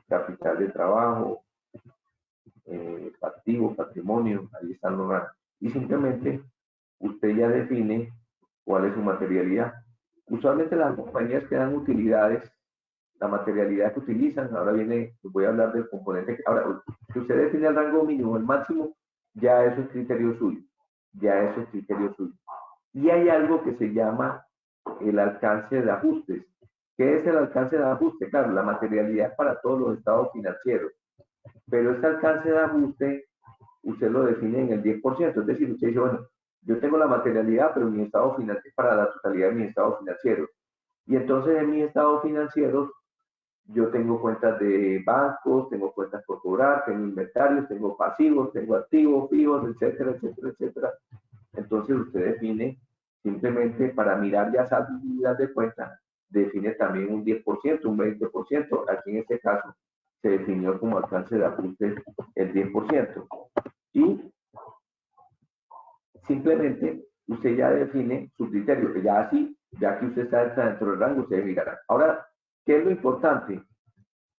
Capital de trabajo, activo, patrimonio, ahí están los rangos. Y simplemente usted ya define cuál es su materialidad. Usualmente las compañías que dan utilidades, la materialidad que utilizan, ahora viene, les voy a hablar del componente, ahora, si usted define el rango mínimo, el máximo, ya eso es criterio suyo, ya eso es criterio suyo. Y hay algo que se llama el alcance de ajustes. ¿Qué es el alcance de ajuste? Claro, la materialidad es para todos los estados financieros, pero este alcance de ajuste usted lo define en el 10%, es decir, usted dice, bueno, yo tengo la materialidad, pero mi estado financiero es para la totalidad de mi estado financiero. Y entonces en mi estado financiero yo tengo cuentas de bancos, tengo cuentas por cobrar, tengo inventarios, tengo pasivos, tengo activos, fijos, etcétera, etcétera, etcétera. Entonces usted define simplemente para mirar ya esa habilidad de cuenta, define también un 10%, un 20%. Aquí en este caso se definió como alcance de ajuste el 10%. Y simplemente usted ya define su criterio, que ya así, ya que usted está dentro del rango, usted mirará. Ahora, ¿qué es lo importante?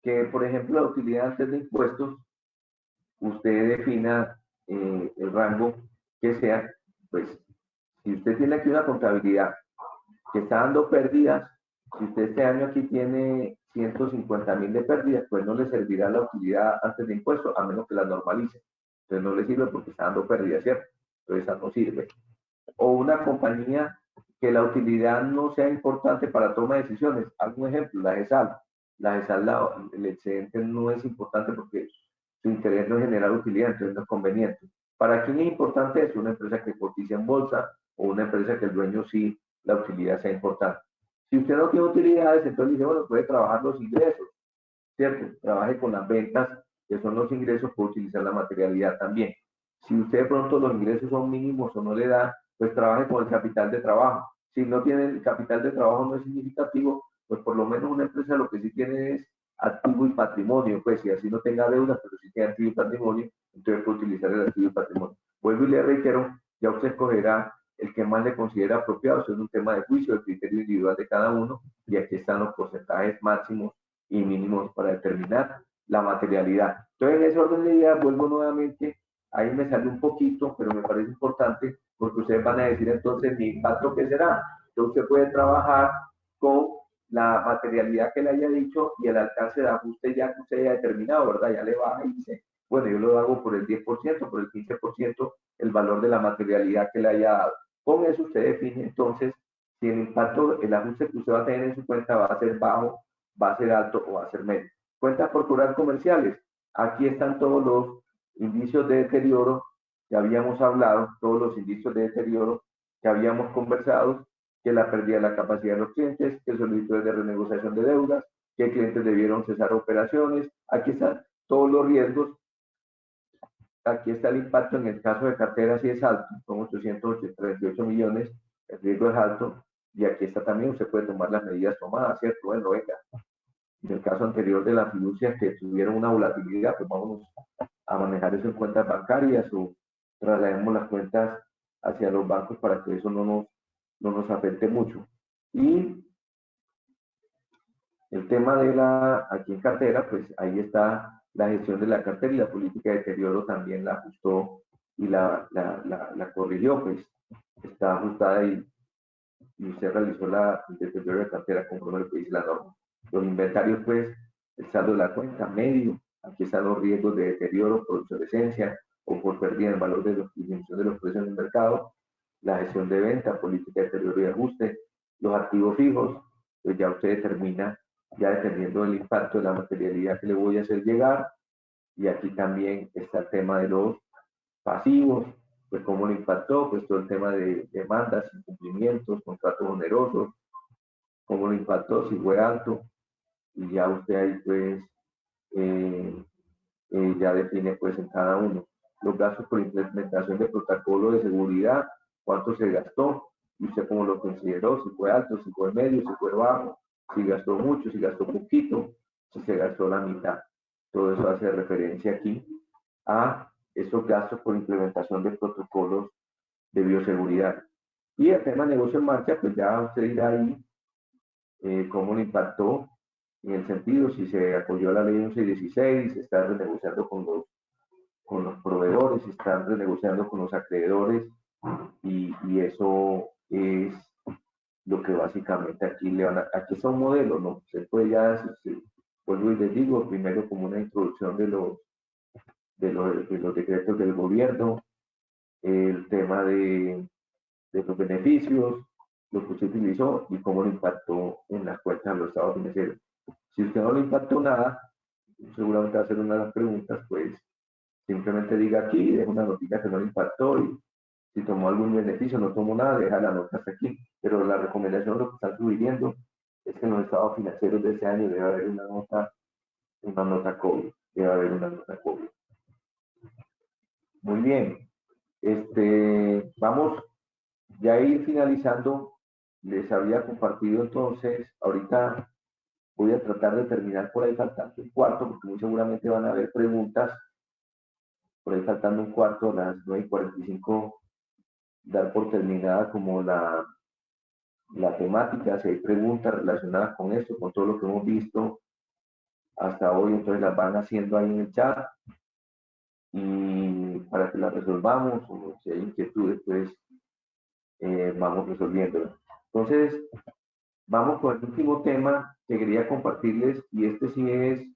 Que, por ejemplo, la utilidad antes de impuestos, usted defina el rango que sea, pues, si usted tiene aquí una contabilidad que está dando pérdidas, si usted este año aquí tiene 150.000 de pérdidas, pues no le servirá la utilidad antes de impuestos, a menos que la normalice. Entonces no le sirve porque está dando pérdidas, ¿cierto? Entonces esa no sirve. O una compañía que la utilidad no sea importante para toma de decisiones. Algún ejemplo, la GESAL. la GESAL, el excedente no es importante porque su interés no es generar utilidad, entonces no es conveniente. ¿Para quién es importante eso? Una empresa que cotiza en bolsa o una empresa que el dueño sí, la utilidad sea importante. Si usted no tiene utilidades, entonces dice, bueno, puede trabajar los ingresos, ¿cierto? Trabaje con las ventas, que son los ingresos, puede utilizar la materialidad también. Si usted de pronto los ingresos son mínimos o no le da, pues trabaje con el capital de trabajo. Si no tiene el capital de trabajo no es significativo, pues por lo menos una empresa lo que sí tiene es activo y patrimonio, pues si así no tenga deuda, pero sí tiene activo y patrimonio, entonces puede utilizar el activo y patrimonio. Vuelvo y le reitero, ya usted escogerá el que más le considera apropiado, eso es un tema de juicio, el criterio individual de cada uno, y aquí están los porcentajes máximos y mínimos para determinar la materialidad. Entonces, en ese orden de ideas, vuelvo nuevamente, ahí me sale un poquito, pero me parece importante, porque ustedes van a decir entonces, ¿mi impacto qué será? Entonces, usted puede trabajar con la materialidad que le haya dicho y el alcance de ajuste ya que usted haya determinado, ¿verdad? Ya le baja y dice, bueno, yo lo hago por el 10%, por el 15%, el valor de la materialidad que le haya dado. Con eso usted define entonces si el impacto, el ajuste que usted va a tener en su cuenta va a ser bajo, va a ser alto o va a ser medio. Cuentas por cobrar comerciales. Aquí están todos los indicios de deterioro que habíamos hablado, todos los indicios de deterioro que habíamos conversado, que la pérdida de la capacidad de los clientes, que solicitudes de renegociación de deudas, que clientes debieron cesar operaciones. Aquí están todos los riesgos. Aquí está el impacto en el caso de cartera, si es alto, son 838 millones, el riesgo es alto, y aquí está también, usted puede tomar las medidas tomadas, ¿cierto? Bueno, venga, en el caso anterior de las fiducias que tuvieron una volatilidad, pues vamos a manejar eso en cuentas bancarias o traslademos las cuentas hacia los bancos para que eso no nos afecte mucho. Y el tema de aquí en cartera, pues ahí está la gestión de la cartera y la política de deterioro también la ajustó y la corrigió, pues está ajustada y usted realizó el deterioro de cartera conforme lo que dice la norma. Los inventarios, pues, el saldo de la cuenta, medio, aquí están los riesgos de deterioro por obsolescencia o por pérdida en valor de disminución de los precios en el mercado, la gestión de venta, política de deterioro y ajuste, los activos fijos, pues ya usted determina, ya dependiendo del impacto de la materialidad que le voy a hacer llegar, y aquí también está el tema de los pasivos, pues cómo le impactó, pues todo el tema de demandas, incumplimientos, contratos onerosos, cómo le impactó, si fue alto, y ya usted ahí pues eh, ya define pues en cada uno. Los gastos por implementación de protocolo de seguridad, cuánto se gastó, y usted cómo lo consideró, si fue alto, si fue medio, si fue bajo, si gastó mucho, si gastó poquito, si se gastó la mitad. Todo eso hace referencia aquí a esos gastos por implementación de protocolos de bioseguridad. Y el tema de negocio en marcha, pues ya usted dirá ahí cómo le impactó en el sentido si se apoyó a la ley 1116, si está renegociando con los proveedores, si están renegociando con los acreedores y eso es lo que básicamente aquí le van a, aquí son modelos, ¿no? Se puede ya, vuelvo y les digo, primero como una introducción de los decretos del gobierno, el tema de los beneficios, lo que usted utilizó y cómo lo impactó en las cuentas de los estados financieros. Si usted no le impactó nada, seguramente va a ser una de las preguntas, pues simplemente diga aquí, deja una notita que no le impactó y si tomó algún beneficio, no tomó nada, deja la nota hasta aquí. Pero la recomendación, lo que están sugiriendo, es que en los estados financieros de ese año debe haber una nota COVID. Debe haber una nota COVID. Muy bien. Vamos ya a ir finalizando. Les había compartido entonces, ahorita voy a tratar de terminar por ahí faltando un cuarto, porque muy seguramente van a haber preguntas. Por ahí faltando un cuarto, a las 9:45, dar por terminada como la temática, si hay preguntas relacionadas con esto, con todo lo que hemos visto hasta hoy, entonces las van haciendo ahí en el chat y para que las resolvamos, o si hay inquietudes, pues vamos resolviéndolas. Entonces, vamos con el último tema que quería compartirles y este sí es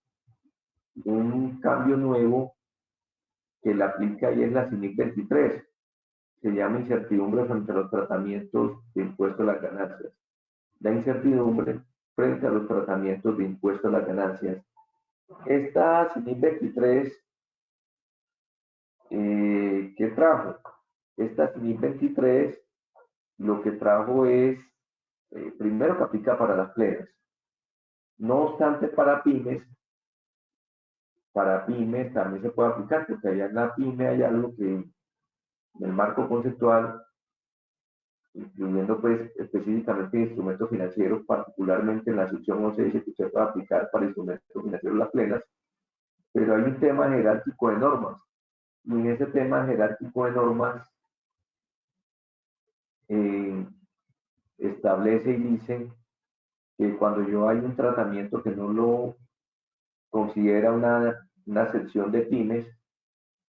un cambio nuevo que le aplica y es la CIMIC 23. Se llama incertidumbre frente a los tratamientos de impuesto a las ganancias. La incertidumbre frente a los tratamientos de impuestos a las ganancias. Esta CINIP 23, ¿qué trajo? Esta CINIP 23 lo que trajo es, primero que aplica para las plenas. No obstante, para pymes también se puede aplicar, porque allá en la pyme hay algo que en el marco conceptual, incluyendo pues específicamente instrumentos financieros, particularmente en la sección 11 dice que se puede aplicar para instrumentos financieros las plenas, pero hay un tema jerárquico de normas, y en ese tema jerárquico de normas establece y dice que cuando yo hay un tratamiento que no lo considera una sección de pymes,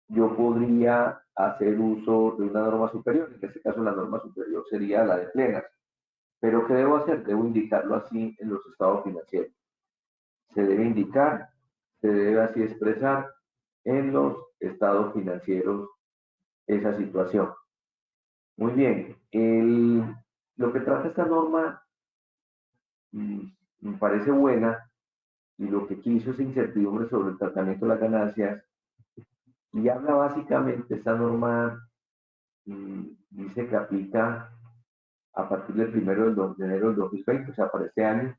yo podría hacer uso de una norma superior, en este caso la norma superior sería la de plenas. Pero ¿qué debo hacer? Debo indicarlo así en los estados financieros. Se debe indicar, se debe así expresar en los estados financieros esa situación. Muy bien, lo que trata esta norma me parece buena, y lo que quiso es incertidumbre sobre el tratamiento de las ganancias, y habla básicamente, esta norma dice que aplica a partir del 1 de enero del 2020, o sea, para este año.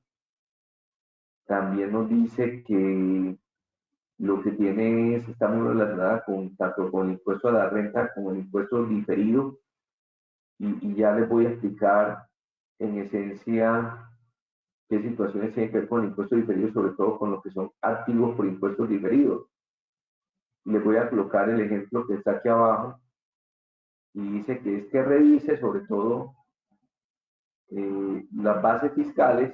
También nos dice que lo que tiene está muy relacionada tanto con el impuesto a la renta como el impuesto diferido, y ya les voy a explicar en esencia qué situaciones tienen que ver con el impuesto diferido, sobre todo con lo que son activos por impuestos diferidos. Les voy a colocar el ejemplo que está aquí abajo, y dice que es que revise sobre todo las bases fiscales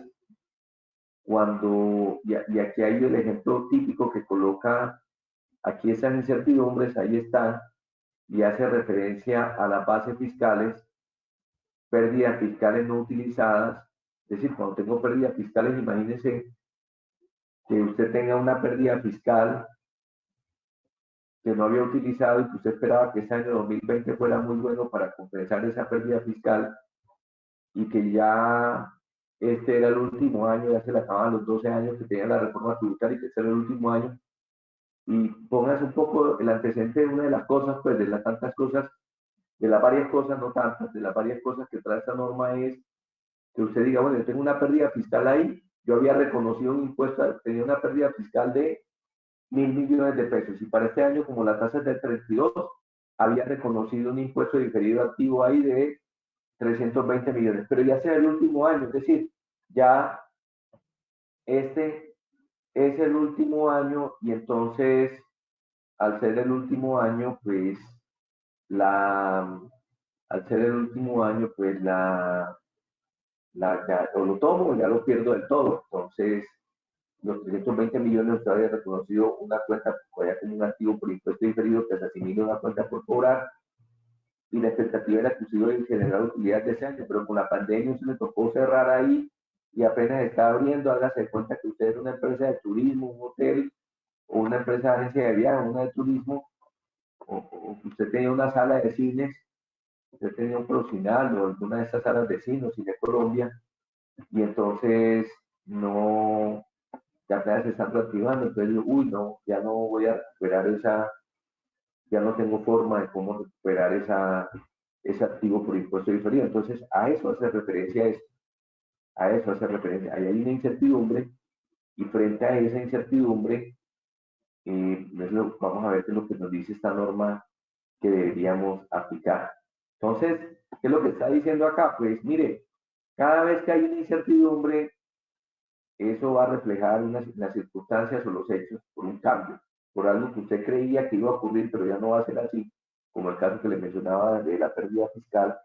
cuando, y aquí hay el ejemplo típico que coloca, aquí esas incertidumbres, ahí están, y hace referencia a las bases fiscales, pérdidas fiscales no utilizadas. Es decir, cuando tengo pérdidas fiscales, imagínense que usted tenga una pérdida fiscal que no había utilizado y que usted esperaba que ese año 2020 fuera muy bueno para compensar esa pérdida fiscal, y que ya este era el último año, ya se le acababan los 12 años que tenía la reforma tributaria, y que este era el último año. Y pongas un poco el antecedente de una de las cosas, pues de las tantas cosas, de las varias cosas, no tantas, de las varias cosas que trae esta norma, es que usted diga, bueno, yo tengo una pérdida fiscal ahí, yo había reconocido un impuesto, tenía una pérdida fiscal de 1.000 millones de pesos, y para este año, como la tasa es de 32, había reconocido un impuesto diferido activo ahí de 320 millones, pero ya sea el último año, es decir, ya este es el último año, y entonces, al ser el último año, pues al ser el último año, pues o lo tomo o ya lo pierdo del todo. Entonces, los 320 millones usted había reconocido una cuenta como un activo por impuesto diferido que se asimila a una cuenta por cobrar, y la expectativa era que usted iba a generar utilidad de ese año, pero con la pandemia se le tocó cerrar ahí, y apenas está abriendo. Hágase cuenta que usted era una empresa de turismo, un hotel, o una empresa de agencia de viajes, una de turismo, o usted tenía una sala de cines, usted tenía un Procinal o alguna de esas salas de cine, Cine Colombia, y entonces no, ya apenas se están reactivando, entonces uy, no, ya no voy a recuperar ya no tengo forma de cómo recuperar ese activo por impuesto diferido. Entonces, a eso hace referencia esto, a eso hace referencia. Ahí hay una incertidumbre, y frente a esa incertidumbre, vamos a ver qué es lo que nos dice esta norma que deberíamos aplicar. Entonces, ¿qué es lo que está diciendo acá? Pues mire, cada vez que hay una incertidumbre, eso va a reflejar las circunstancias o los hechos por un cambio, por algo que usted creía que iba a ocurrir, pero ya no va a ser así, como el caso que le mencionaba de la pérdida fiscal,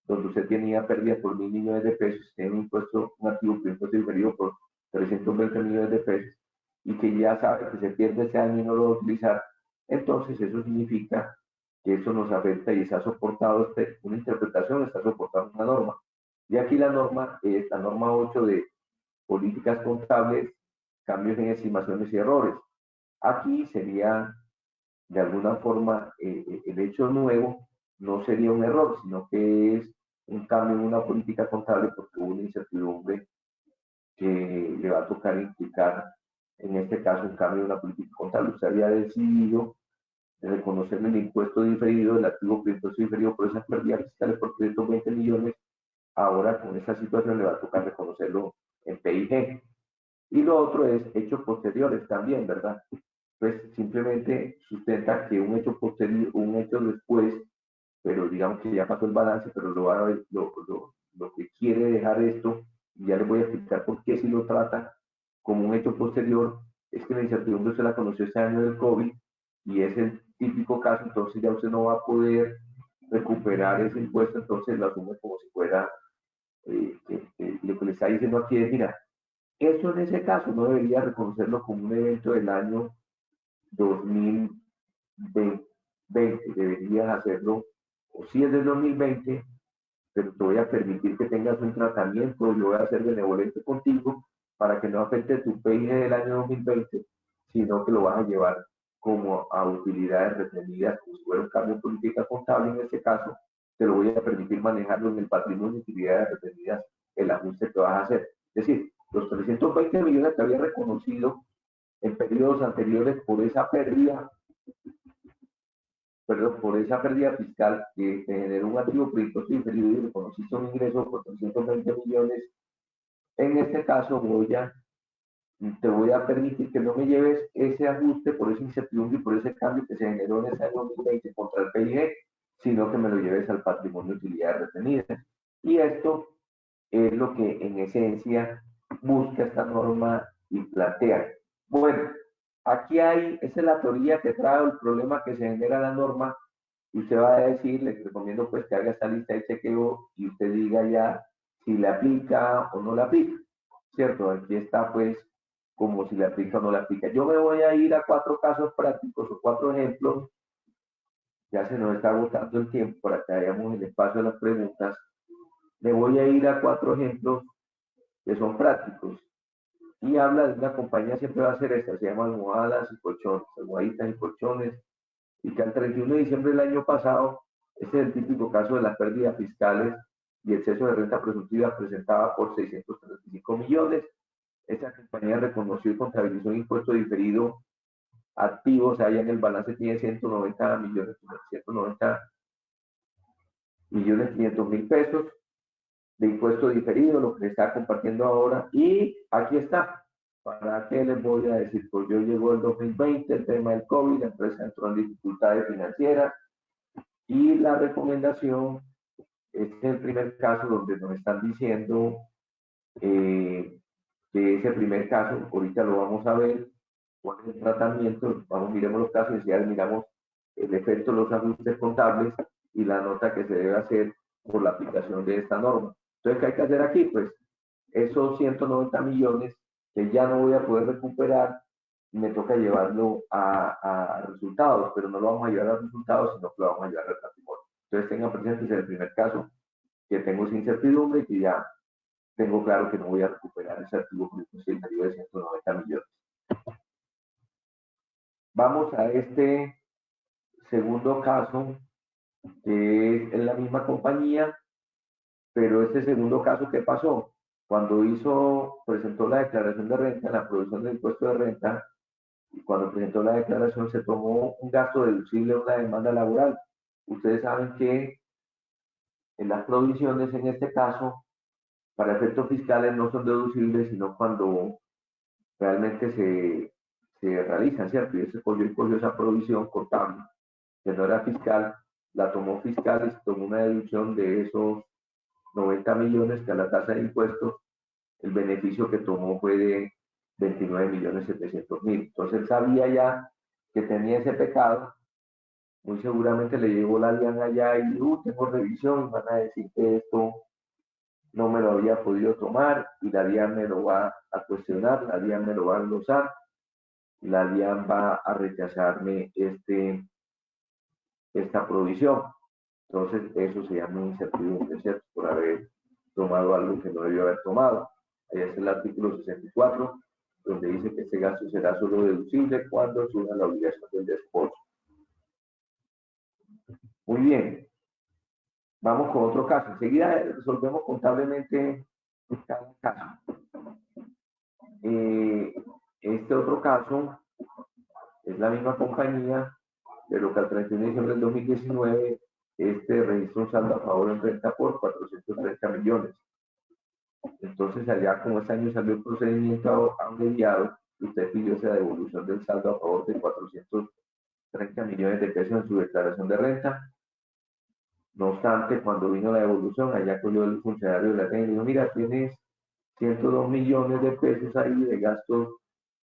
donde usted tenía pérdida por 1.000 millones de pesos, tiene un impuesto, un activo por impuesto diferido por 320 millones de pesos, y que ya sabe que se pierde ese año y no lo va a utilizar. Entonces, eso significa que eso nos afecta y está soportado, una interpretación está soportando una norma. Y aquí la norma es la norma 8 de políticas contables, cambios en estimaciones y errores. Aquí sería, de alguna forma, el hecho nuevo no sería un error, sino que es un cambio en una política contable, porque hubo una incertidumbre que le va a tocar implicar, en este caso, un cambio de una política contable. Usted había decidido reconocer el impuesto diferido, el activo por impuesto diferido por esas pérdidas fiscales por 320 millones. Ahora, con esta situación, le va a tocar reconocerlo en PIG. Y lo otro es hechos posteriores también, ¿verdad? Pues simplemente sustenta que un hecho posterior, un hecho después, pero digamos que ya pasó el balance, pero lo que quiere dejar esto, y ya les voy a explicar por qué si lo trata como un hecho posterior, es que la incertidumbre se la conoció este año del COVID y es el típico caso, entonces ya usted no va a poder recuperar ese impuesto, entonces lo asume como si fuera, lo que le está diciendo aquí es, mira, eso en ese caso no debería reconocerlo como un evento del año 2020, deberías hacerlo, o si es del 2020, pero te voy a permitir que tengas un tratamiento, yo voy a ser benevolente contigo para que no afecte tu PIB del año 2020, sino que lo vas a llevar como a utilidades retenidas, como si fuera un cambio de política contable en este caso, te lo voy a permitir manejarlo en el patrimonio de utilidades retenidas, el ajuste que vas a hacer. Es decir, los 320 millones que había reconocido en periodos anteriores por esa pérdida, perdón, por esa pérdida fiscal que te generó un activo por impuesto diferido y reconociste un ingreso por 320 millones, en este caso te voy a permitir que no me lleves ese ajuste por esa incertidumbre y por ese cambio que se generó en ese año 2020 contra el PIB, sino que me lo lleves al patrimonio de utilidades retenidas. Y esto es lo que en esencia busca esta norma y plantea. Bueno, aquí hay, esa es la teoría que trae el problema que se genera la norma, y usted va a decir, les recomiendo pues que haga esta lista de chequeo y usted diga ya si le aplica o no le aplica, ¿cierto? Aquí está pues como si le aplica o no le aplica. Yo me voy a ir a 4 casos prácticos o 4 ejemplos, ya se nos está agotando el tiempo para que hagamos el espacio de las preguntas. Me voy a ir a 4 ejemplos que son prácticos y habla de una compañía, siempre va a ser esta, se llama almohadas y colchones, almohaditas y colchones, y que al 31 de diciembre del año pasado, este es el típico caso de las pérdidas fiscales y exceso de renta presuntiva presentada por 635 millones. Esta compañía reconoció y contabilizó un impuesto diferido activo, o sea, ya en el balance tiene 190 millones, 190 millones 500 mil pesos de impuesto diferido, lo que está compartiendo ahora, y aquí está. ¿Para qué les voy a decir? Pues yo llegó el 2020, el tema del COVID, la empresa entró en dificultades financieras, y la recomendación, este es el primer caso donde nos están diciendo que ese primer caso, ahorita lo vamos a ver, cuál es el tratamiento, vamos, miremos los casos y ya miramos el efecto de los ajustes contables y la nota que se debe hacer por la aplicación de esta norma. Entonces, ¿qué hay que hacer aquí? Pues esos 190 millones que ya no voy a poder recuperar, me toca llevarlo a resultados, pero no lo vamos a llevar a resultados, sino que lo vamos a llevar al patrimonio. Entonces, tengan presentes en el primer caso que tengo esa incertidumbre y que ya tengo claro que no voy a recuperar ese activo por el periodo de 190 millones. Vamos a este segundo caso, que es en la misma compañía, pero este segundo caso, ¿qué pasó? Cuando presentó la declaración de renta, la provisión del impuesto de renta, y cuando presentó la declaración se tomó un gasto deducible de una demanda laboral. Ustedes saben que en las provisiones, en este caso, para efectos fiscales no son deducibles, sino cuando realmente se realizan, ¿cierto? Y ese cogió esa provisión contable, que no era fiscal, la tomó fiscal y se tomó una deducción de esos 90 millones que a la tasa de impuestos, el beneficio que tomó fue de 29 millones 700 mil. Entonces él sabía ya que tenía ese pecado, muy seguramente le llegó la DIAN allá y dijo, tengo revisión, van a decir que esto no me lo había podido tomar y la DIAN me lo va a cuestionar, la DIAN me lo va a glosar, la DIAN va a rechazarme esta provisión. Entonces, eso se llama incertidumbre, ¿cierto? Por haber tomado algo que no debió haber tomado. Ahí es el artículo 64, donde dice que este gasto será solo deducible cuando surja la obligación del despojo. Muy bien. Vamos con otro caso. Enseguida resolvemos contablemente cada caso. Este otro caso es la misma compañía, pero que al 31 de diciembre del 2019 registra un saldo a favor en renta por 430 millones. Entonces, allá como este año salió el procedimiento abreviado, usted pidió esa devolución del saldo a favor de 430 millones de pesos en su declaración de renta. No obstante, cuando vino la devolución, allá cogió el funcionario de la TEN y dijo, mira, tienes 102 millones de pesos ahí de gastos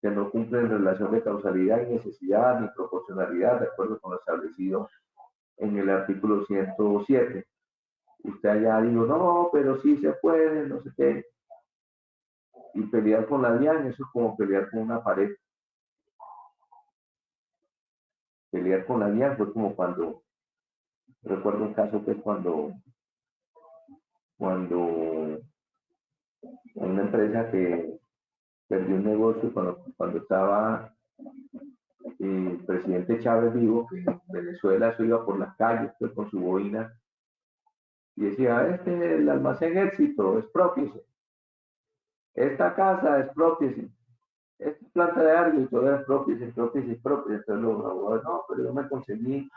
que no cumplen relación de causalidad y necesidad ni proporcionalidad, de acuerdo con lo establecido en el artículo 107. Usted allá dijo, no, pero sí se puede, no sé qué. Y pelear con la DIAN, eso es como pelear con una pared. Pelear con la DIAN fue como cuando, recuerdo un caso que es cuando una empresa que perdió un negocio cuando estaba el presidente Chávez vivo, que en Venezuela eso iba por las calles pues, con su boina y decía, este es el almacén Éxito, expropiese, esta casa expropiese, esta planta de árbol y todo era expropiese. Entonces los abogados, no, pero yo me conseguí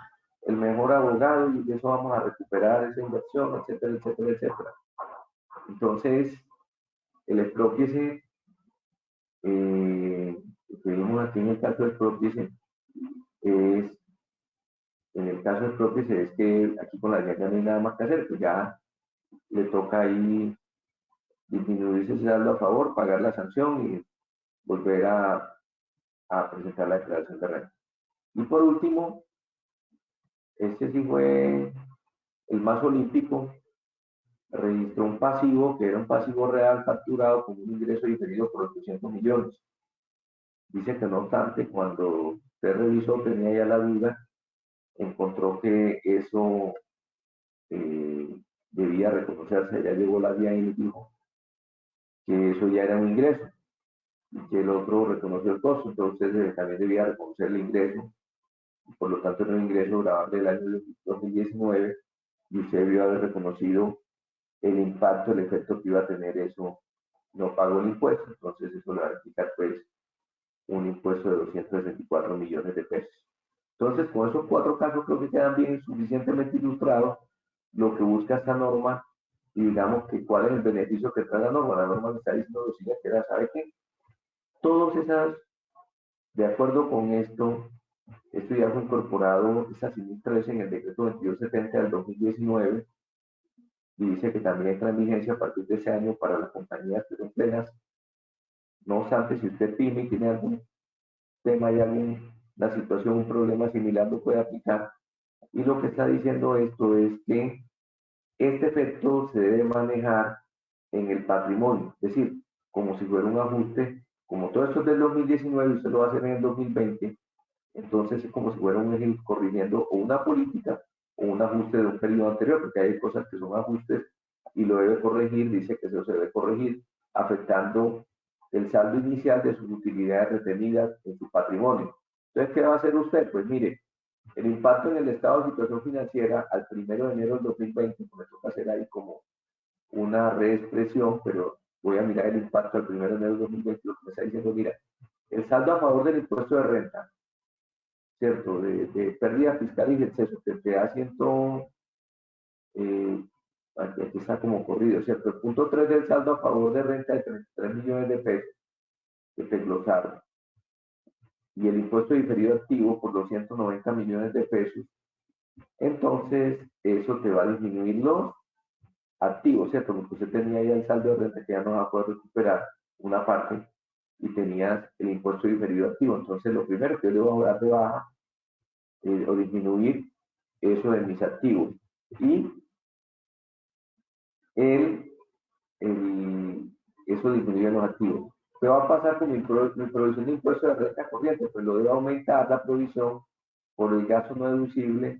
el mejor abogado y de eso vamos a recuperar esa inversión, etcétera, etcétera, etcétera. Entonces, el expropiese, que vimos aquí en el caso del expropiese, es en el caso del propio es que aquí con la guía ya no hay nada más que hacer, pues ya le toca ahí disminuirse ese saldo a favor, pagar la sanción y volver a presentar la declaración de renta. Y por último, este sí fue el más olímpico, registró un pasivo que era un pasivo real facturado con un ingreso diferido por 800 millones. Dice que no obstante, cuando usted revisó, tenía ya la duda, encontró que eso debía reconocerse, ya llegó la DIA y le dijo que eso ya era un ingreso y que el otro reconoció el costo, entonces también debía reconocer el ingreso, y por lo tanto era un ingreso grabable del año 2019 y usted debió haber reconocido el impacto, el efecto que iba a tener eso, no pagó el impuesto, entonces eso le va a implicar pues un impuesto de 264 millones de pesos. Entonces, con esos cuatro casos creo que quedan bien suficientemente ilustrados lo que busca esta norma y digamos que cuál es el beneficio que trae la norma. La norma le está diciendo lo siguiente, que ¿sabe qué? Todas esas, de acuerdo con esto ya fue incorporado, esa sinistra en el decreto 2270 del 2019 y dice que también entra en vigencia a partir de ese año para las compañías que son plenas. No obstante, si usted pyme y tiene algún tema y alguna situación, un problema similar, lo puede aplicar. Y lo que está diciendo esto es que este efecto se debe manejar en el patrimonio, es decir, como si fuera un ajuste, como todo esto es del 2019 usted lo va a hacer en el 2020, entonces es como si fuera un eje corrigiendo o una política o un ajuste de un periodo anterior, porque hay cosas que son ajustes y lo debe corregir, dice que eso se debe corregir, afectando el saldo inicial de sus utilidades retenidas en su patrimonio. Entonces, ¿qué va a hacer usted? Pues mire, el impacto en el estado de situación financiera al 1 de enero del 2020, me toca hacer ahí como una reexpresión, pero voy a mirar el impacto al 1 de enero del 2020, lo que me está diciendo, mira, el saldo a favor del impuesto de renta, ¿cierto? De pérdida fiscal y exceso, que te da aquí está como corrido, ¿cierto? El punto 3 del saldo a favor de renta de 33 millones de pesos que te glosaron y el impuesto diferido activo por los 190 millones de pesos, entonces eso te va a disminuir los activos, ¿cierto? Porque usted tenía ya el saldo de renta que ya no va a poder recuperar una parte y tenías el impuesto diferido activo. Entonces, lo primero que yo le voy a dar de baja o disminuir eso de mis activos. Y el, eso disminuye los activos. ¿Qué va a pasar con mi provisión de impuesto de renta corriente? Pues lo debe aumentar la provisión por el gasto no deducible,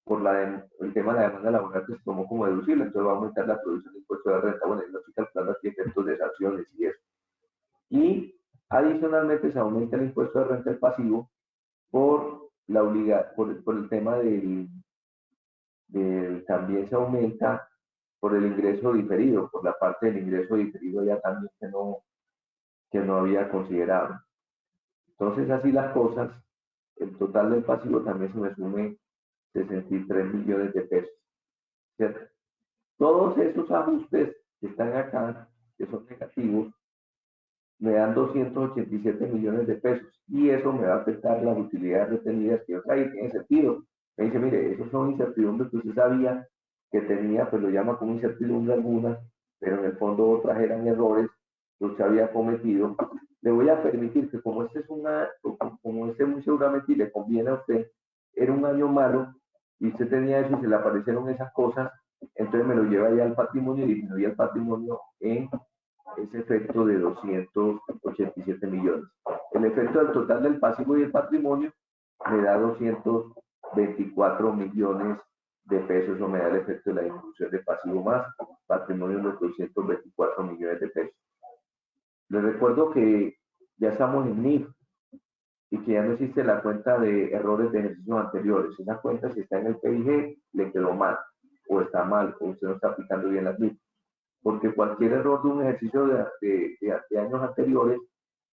por el tema de la demanda laboral que se tomó como deducible, entonces va a aumentar la provisión de impuesto de renta. Bueno, y no estoy calculando aquí efectos de sanciones y eso. Y adicionalmente se aumenta el impuesto de renta del pasivo por por el tema también se aumenta por el ingreso diferido, por la parte del ingreso diferido ya también que no había considerado. Entonces, así las cosas, el total del pasivo también se me sume 63 millones de pesos, ¿cierto? Todos esos ajustes que están acá, que son negativos, me dan 287 millones de pesos y eso me va a afectar las utilidades retenidas que yo traigo. Tiene sentido. Me dice, mire, esos son incertidumbres que usted sabía que tenía, pues lo llama como incertidumbre algunas, pero en el fondo otras eran errores que usted había cometido. Le voy a permitir que como este es como este muy seguramente y le conviene a usted, era un año malo y usted tenía eso y se le aparecieron esas cosas, entonces me lo lleva ya al patrimonio y disminuye el patrimonio en ese efecto de 287 millones. El efecto del total del pasivo y el patrimonio me da 224 millones de pesos, o me da el efecto de la disminución de pasivo más patrimonio de los 224 millones de pesos. Les recuerdo que ya estamos en NIF y que ya no existe la cuenta de errores de ejercicios anteriores. Esa cuenta, si está en el PIG, le quedó mal, o está mal, o usted no está aplicando bien las NIF, porque cualquier error de un ejercicio de años anteriores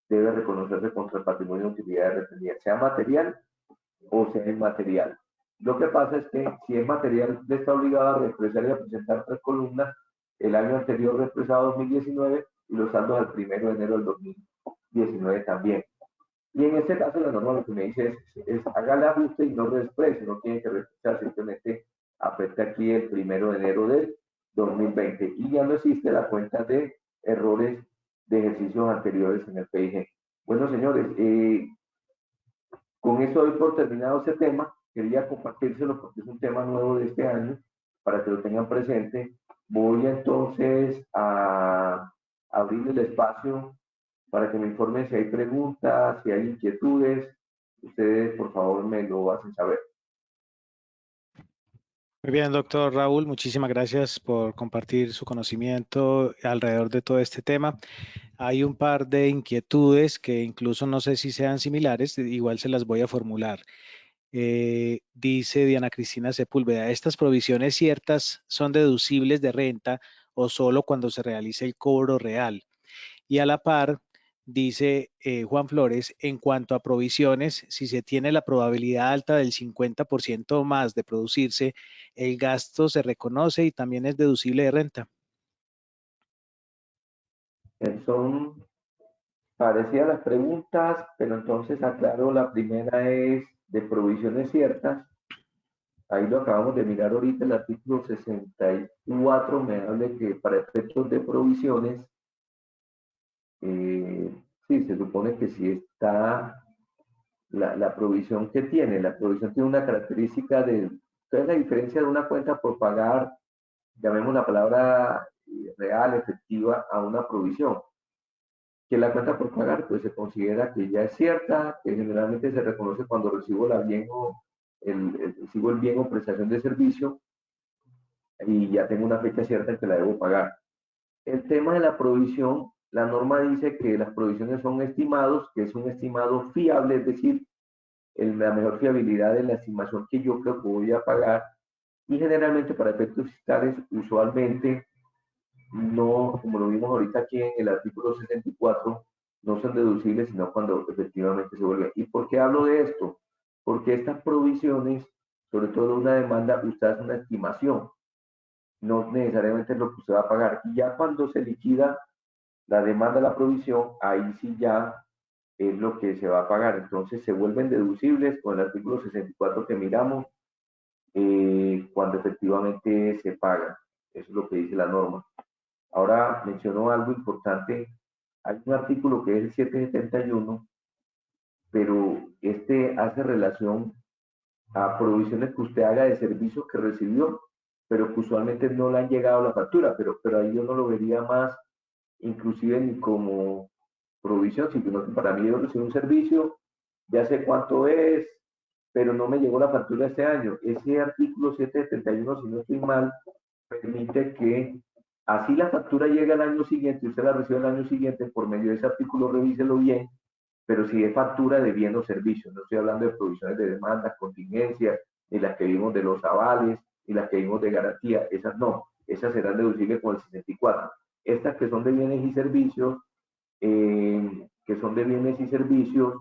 debe reconocerse contra el patrimonio de utilidades retenidas, sea material o sea inmaterial. Lo que pasa es que si es material, le está obligado a reexpresar y a presentar 3 columnas, el año anterior reexpresado 2019 y los saldos al 1 de enero del 2019 también. Y en este caso la norma lo que me dice es haga el ajuste y no reexprese, no tiene que reexpresar, simplemente afecta aquí el 1 de enero del 2020 y ya no existe la cuenta de errores de ejercicios anteriores en el PIG. Bueno, señores, con eso doy por terminado ese tema. Quería compartírselo porque es un tema nuevo de este año para que lo tengan presente. Voy entonces a abrir el espacio para que me informen si hay preguntas, si hay inquietudes. Ustedes, por favor, me lo hacen saber. Muy bien, doctor Raúl, muchísimas gracias por compartir su conocimiento alrededor de todo este tema. Hay un par de inquietudes que incluso no sé si sean similares, igual se las voy a formular. Dice Diana Cristina Sepúlveda, ¿estas provisiones ciertas son deducibles de renta o solo cuando se realice el cobro real? Y a la par, dice Juan Flores, en cuanto a provisiones, si se tiene la probabilidad alta del 50% o más de producirse, el gasto se reconoce y también es deducible de renta. Son parecidas las preguntas, pero entonces aclaro, la primera es de provisiones ciertas. Ahí lo acabamos de mirar ahorita, el artículo 64 me habla de que para efectos de provisiones, sí, se supone que si está la provisión que tiene, la provisión tiene una característica de, ¿cuál es la diferencia de una cuenta por pagar, llamemos la palabra real, efectiva, a una provisión? Que la cuenta por pagar, pues se considera que ya es cierta, que generalmente se reconoce cuando recibo recibo el bien o prestación de servicio y ya tengo una fecha cierta en que la debo pagar. El tema de la provisión, la norma dice que las provisiones son estimados, que es un estimado fiable, es decir, la mejor fiabilidad de la estimación que yo creo que voy a pagar, y generalmente para efectos fiscales usualmente no, como lo vimos ahorita aquí en el artículo 64, no son deducibles sino cuando efectivamente se vuelven. ¿Y por qué hablo de esto? Porque estas provisiones, sobre todo una demanda, usted hace una estimación, no necesariamente es lo que usted va a pagar. Y ya cuando se liquida la demanda, la provisión, ahí sí ya es lo que se va a pagar. Entonces se vuelven deducibles con el artículo 64 que miramos cuando efectivamente se paga. Eso es lo que dice la norma. Ahora mencionó algo importante. Hay un artículo que es el 771, pero este hace relación a provisiones que usted haga de servicios que recibió, pero que usualmente no le han llegado a la factura, pero ahí yo no lo vería más inclusive ni como provisión, sino que para mí yo recibo un servicio, ya sé cuánto es, pero no me llegó la factura este año. Ese artículo 771, si no estoy mal, permite que así la factura llegue al año siguiente, usted la recibe al año siguiente, por medio de ese artículo revíselo bien, pero si es factura de bien o servicio, no estoy hablando de provisiones de demandas, contingencias, ni las que vimos de los avales, ni las que vimos de garantía, esas no, esas serán deducibles con el 64. Estas que son de bienes y servicios, que son de bienes y servicios,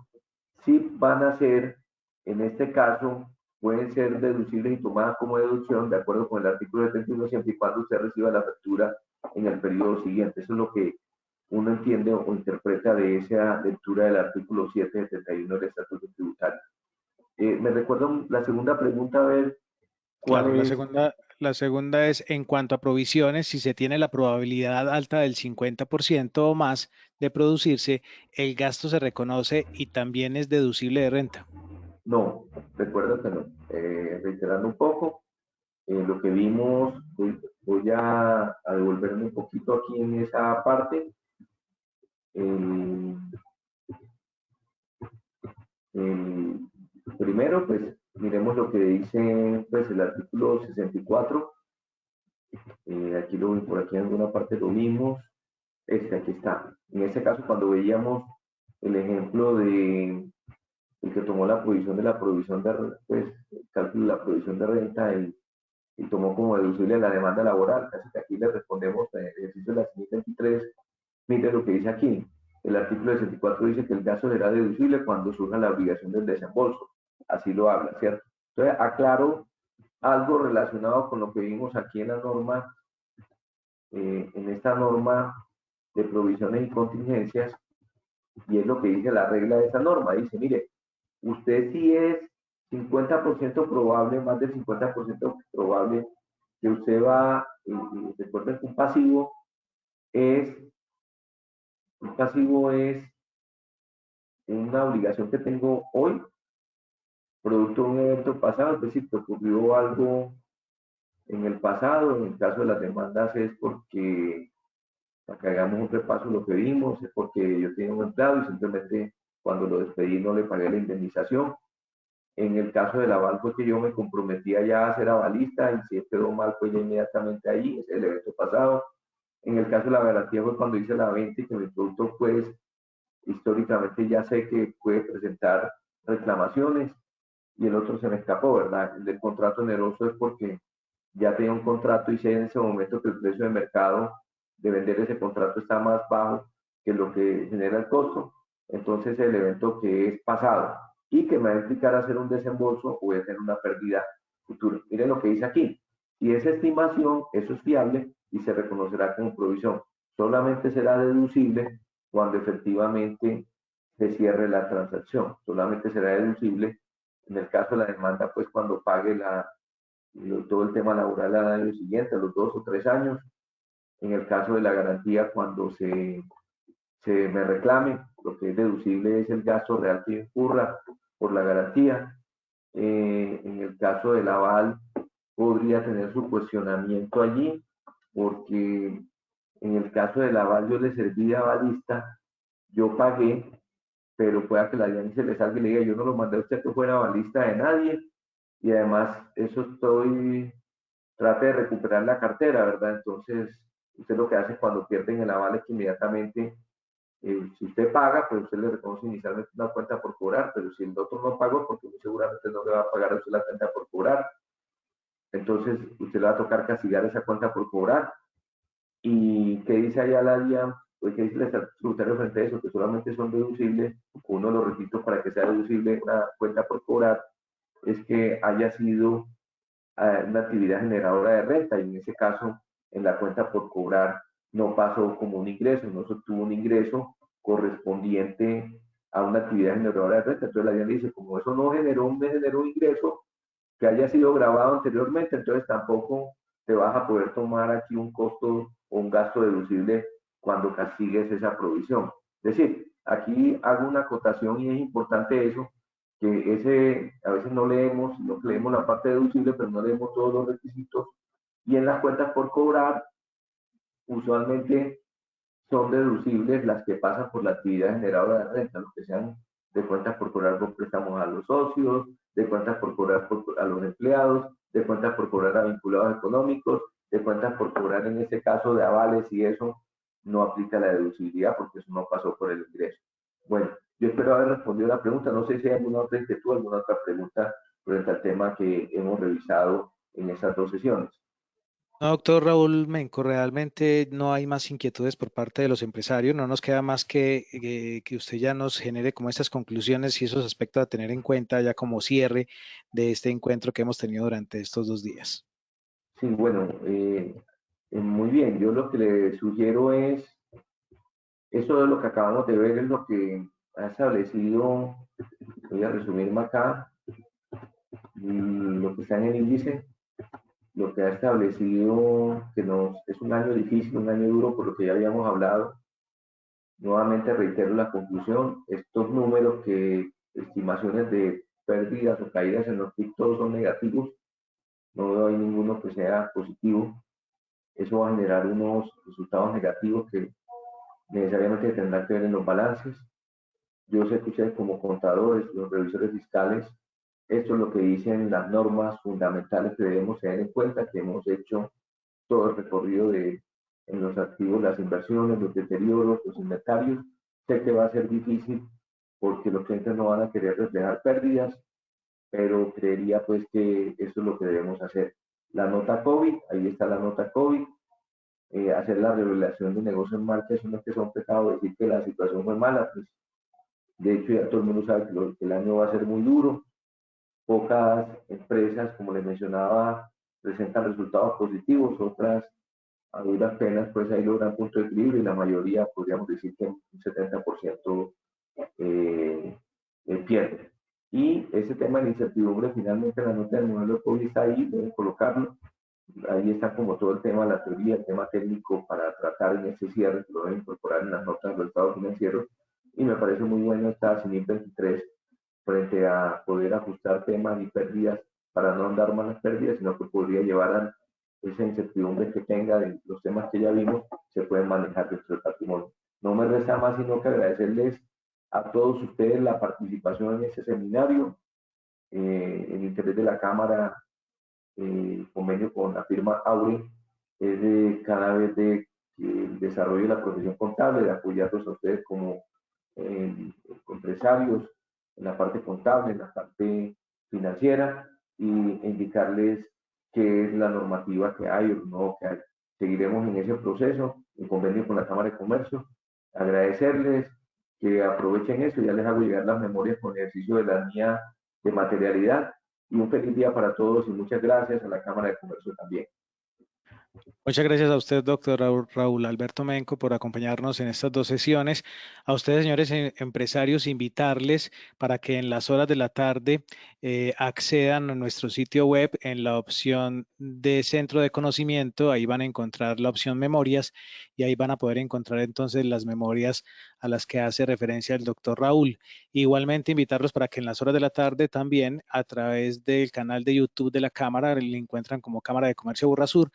sí van a ser, en este caso, pueden ser deducibles y tomadas como deducción de acuerdo con el artículo 71 siempre y cuando usted reciba la factura en el periodo siguiente. Eso es lo que uno entiende o interpreta de esa lectura del artículo 771 del Estatuto Tributario. Me recuerdo la segunda pregunta, a ver, ¿cuál Claro, es? la segunda es en cuanto a provisiones, si se tiene la probabilidad alta del 50% o más de producirse, el gasto se reconoce y también es deducible de renta. No, recuerdo que no. Reiterando un poco, lo que vimos, voy a devolverme un poquito aquí en esa parte. Eh, eh, Primero, pues miremos lo que dice pues, el artículo 64. Aquí por aquí en alguna parte lo vimos. Aquí está. En este caso, cuando veíamos el ejemplo de el que tomó la provisión de la provisión de, pues, el cálculo de la provisión de renta y tomó como deducible la demanda laboral. Así que aquí le respondemos en el ejercicio de la 2023. Mire lo que dice aquí. El artículo 64 dice que el gasto será deducible cuando surja la obligación del desembolso. Así lo habla, ¿cierto? Entonces, aclaro algo relacionado con lo que vimos aquí en la norma, en esta norma de provisiones y contingencias, y es lo que dice la regla de esa norma. Dice, mire, usted sí es 50% probable, más del 50% probable que usted va, recuerden que es, un pasivo es una obligación que tengo hoy, producto de un evento pasado, es decir, que ocurrió algo en el pasado, en el caso de las demandas es porque, para que hagamos un repaso de lo que vimos, es porque yo tenía un empleado y simplemente cuando lo despedí no le pagué la indemnización. En el caso del aval fue que yo me comprometía ya a ser avalista y si quedó mal fue ya inmediatamente ahí, es el evento pasado. En el caso de la garantía fue cuando hice la venta y que mi producto pues históricamente ya sé que puede presentar reclamaciones y el otro se me escapó, ¿verdad? El del contrato oneroso es porque ya tenía un contrato y sé en ese momento que el precio de mercado de vender ese contrato está más bajo que lo que genera el costo. Entonces el evento que es pasado y que me va a implicar hacer un desembolso o voy a tener una pérdida futura. Miren lo que dice aquí. Si esa estimación, eso es fiable y se reconocerá como provisión. Solamente será deducible cuando efectivamente se cierre la transacción. Solamente será deducible en el caso de la demanda, pues cuando pague todo el tema laboral al año siguiente, a los 2 o 3 años. En el caso de la garantía, cuando se me reclame, lo que es deducible es el gasto real que incurra por la garantía. En el caso del aval, podría tener su cuestionamiento allí, porque en el caso del aval yo le serví de avalista, yo pagué, pero pueda que la DIAN se le salga y le diga, yo no lo mandé a usted que fuera avalista de nadie, y además eso trate de recuperar la cartera, ¿verdad? Entonces, usted lo que hace cuando pierden el aval es que inmediatamente, si usted paga, pues usted le reconoce inicialmente una cuenta por cobrar, pero si el otro no pagó, porque muy seguramente no le va a pagar a usted la cuenta por cobrar, entonces usted le va a tocar castigar esa cuenta por cobrar. ¿Y qué dice allá la DIAN? Pues que dice el tributario frente a eso, que solamente son deducibles, uno de los requisitos para que sea deducible una cuenta por cobrar, es que haya sido una actividad generadora de renta y en ese caso en la cuenta por cobrar no pasó como un ingreso, no se obtuvo un ingreso correspondiente a una actividad generadora de renta. Entonces la DIAN dice, como eso no me generó un ingreso que haya sido grabado anteriormente, entonces tampoco te vas a poder tomar aquí un costo o un gasto deducible cuando castigues esa provisión. Es decir, aquí hago una acotación y es importante eso, que a veces no leemos, no leemos la parte deducible, pero no leemos todos los requisitos. Y en las cuentas por cobrar, usualmente son deducibles las que pasan por la actividad generadora de renta, los que sean de cuentas por cobrar por préstamos a los socios, de cuentas por cobrar a los empleados, de cuentas por cobrar a vinculados económicos, de cuentas por cobrar en este caso de avales y eso no aplica la deducibilidad porque eso no pasó por el ingreso. Bueno, yo espero haber respondido la pregunta. No sé si hay alguna otra inquietud, alguna otra pregunta frente al tema que hemos revisado en esas 2 sesiones. No, doctor Raúl Menco, realmente no hay más inquietudes por parte de los empresarios. No nos queda más que usted ya nos genere como estas conclusiones y esos aspectos a tener en cuenta ya como cierre de este encuentro que hemos tenido durante estos 2 días. Sí, bueno, muy bien. Yo lo que le sugiero es, eso de lo que acabamos de ver es lo que ha establecido, voy a resumirme acá, lo que está en el índice, lo que ha establecido que es un año difícil, un año duro, por lo que ya habíamos hablado. Nuevamente reitero la conclusión, estos números que estimaciones de pérdidas o caídas en los PIB todos son negativos, no veo ahí ninguno que sea positivo. Eso va a generar unos resultados negativos que necesariamente tendrán que ver en los balances. Yo sé que ustedes como contadores, los revisores fiscales, esto es lo que dicen las normas fundamentales que debemos tener en cuenta, que hemos hecho todo el recorrido en los activos, las inversiones, los deterioros, los inventarios. Sé que va a ser difícil porque los clientes no van a querer reflejar pérdidas, pero creería pues que eso es lo que debemos hacer. La nota COVID, ahí está la nota COVID, hacer la revelación de negocio en marcha, eso no es que sea un pecado decir que la situación fue mala, pues de hecho ya todo el mundo sabe que el año va a ser muy duro, pocas empresas, como les mencionaba, presentan resultados positivos, otras a duras penas pues ahí logran punto de equilibrio y la mayoría podríamos decir que un 70% pierde. Y ese tema de la incertidumbre, finalmente la nota del modelo de COVID está ahí, deben colocarlo. Ahí está como todo el tema de la teoría, el tema técnico para tratar en ese cierre, que lo deben incorporar en las notas del estado financiero. Y me parece muy bueno esta CINIP 23 frente a poder ajustar temas y pérdidas para no andar más las pérdidas, sino que podría llevar a esa incertidumbre que tenga de los temas que ya vimos, se pueden manejar dentro del patrimonio. No me resta más sino que agradecerles a todos ustedes la participación en este seminario, el interés de la Cámara, convenio con la firma Aure, es de cada vez de el desarrollo de la profesión contable, de apoyarlos a ustedes como eh, empresarios en la parte contable, en la parte financiera y indicarles qué es la normativa que hay o no que hay. Seguiremos en ese proceso, en convenio con la Cámara de Comercio. Agradecerles que aprovechen eso, ya les hago llegar las memorias con ejercicio de la mía de materialidad y un feliz día para todos y muchas gracias a la Cámara de Comercio también. Muchas gracias a usted, doctor Raúl Alberto Menco, por acompañarnos en estas 2 sesiones. A ustedes, señores empresarios, invitarles para que en las horas de la tarde accedan a nuestro sitio web en la opción de centro de conocimiento. Ahí van a encontrar la opción memorias y ahí van a poder encontrar entonces las memorias a las que hace referencia el doctor Raúl. Igualmente, invitarlos para que en las horas de la tarde también a través del canal de YouTube de la Cámara, le encuentran como Cámara de Comercio Burrasur,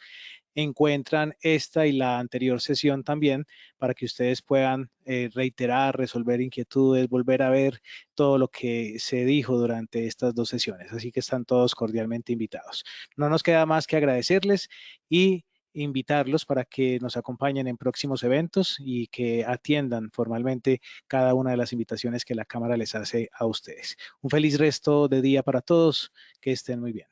encuentran esta y la anterior sesión también para que ustedes puedan reiterar, resolver inquietudes, volver a ver todo lo que se dijo durante estas 2 sesiones. Así que están todos cordialmente invitados. No nos queda más que agradecerles y invitarlos para que nos acompañen en próximos eventos y que atiendan formalmente cada una de las invitaciones que la Cámara les hace a ustedes. Un feliz resto de día para todos. Que estén muy bien.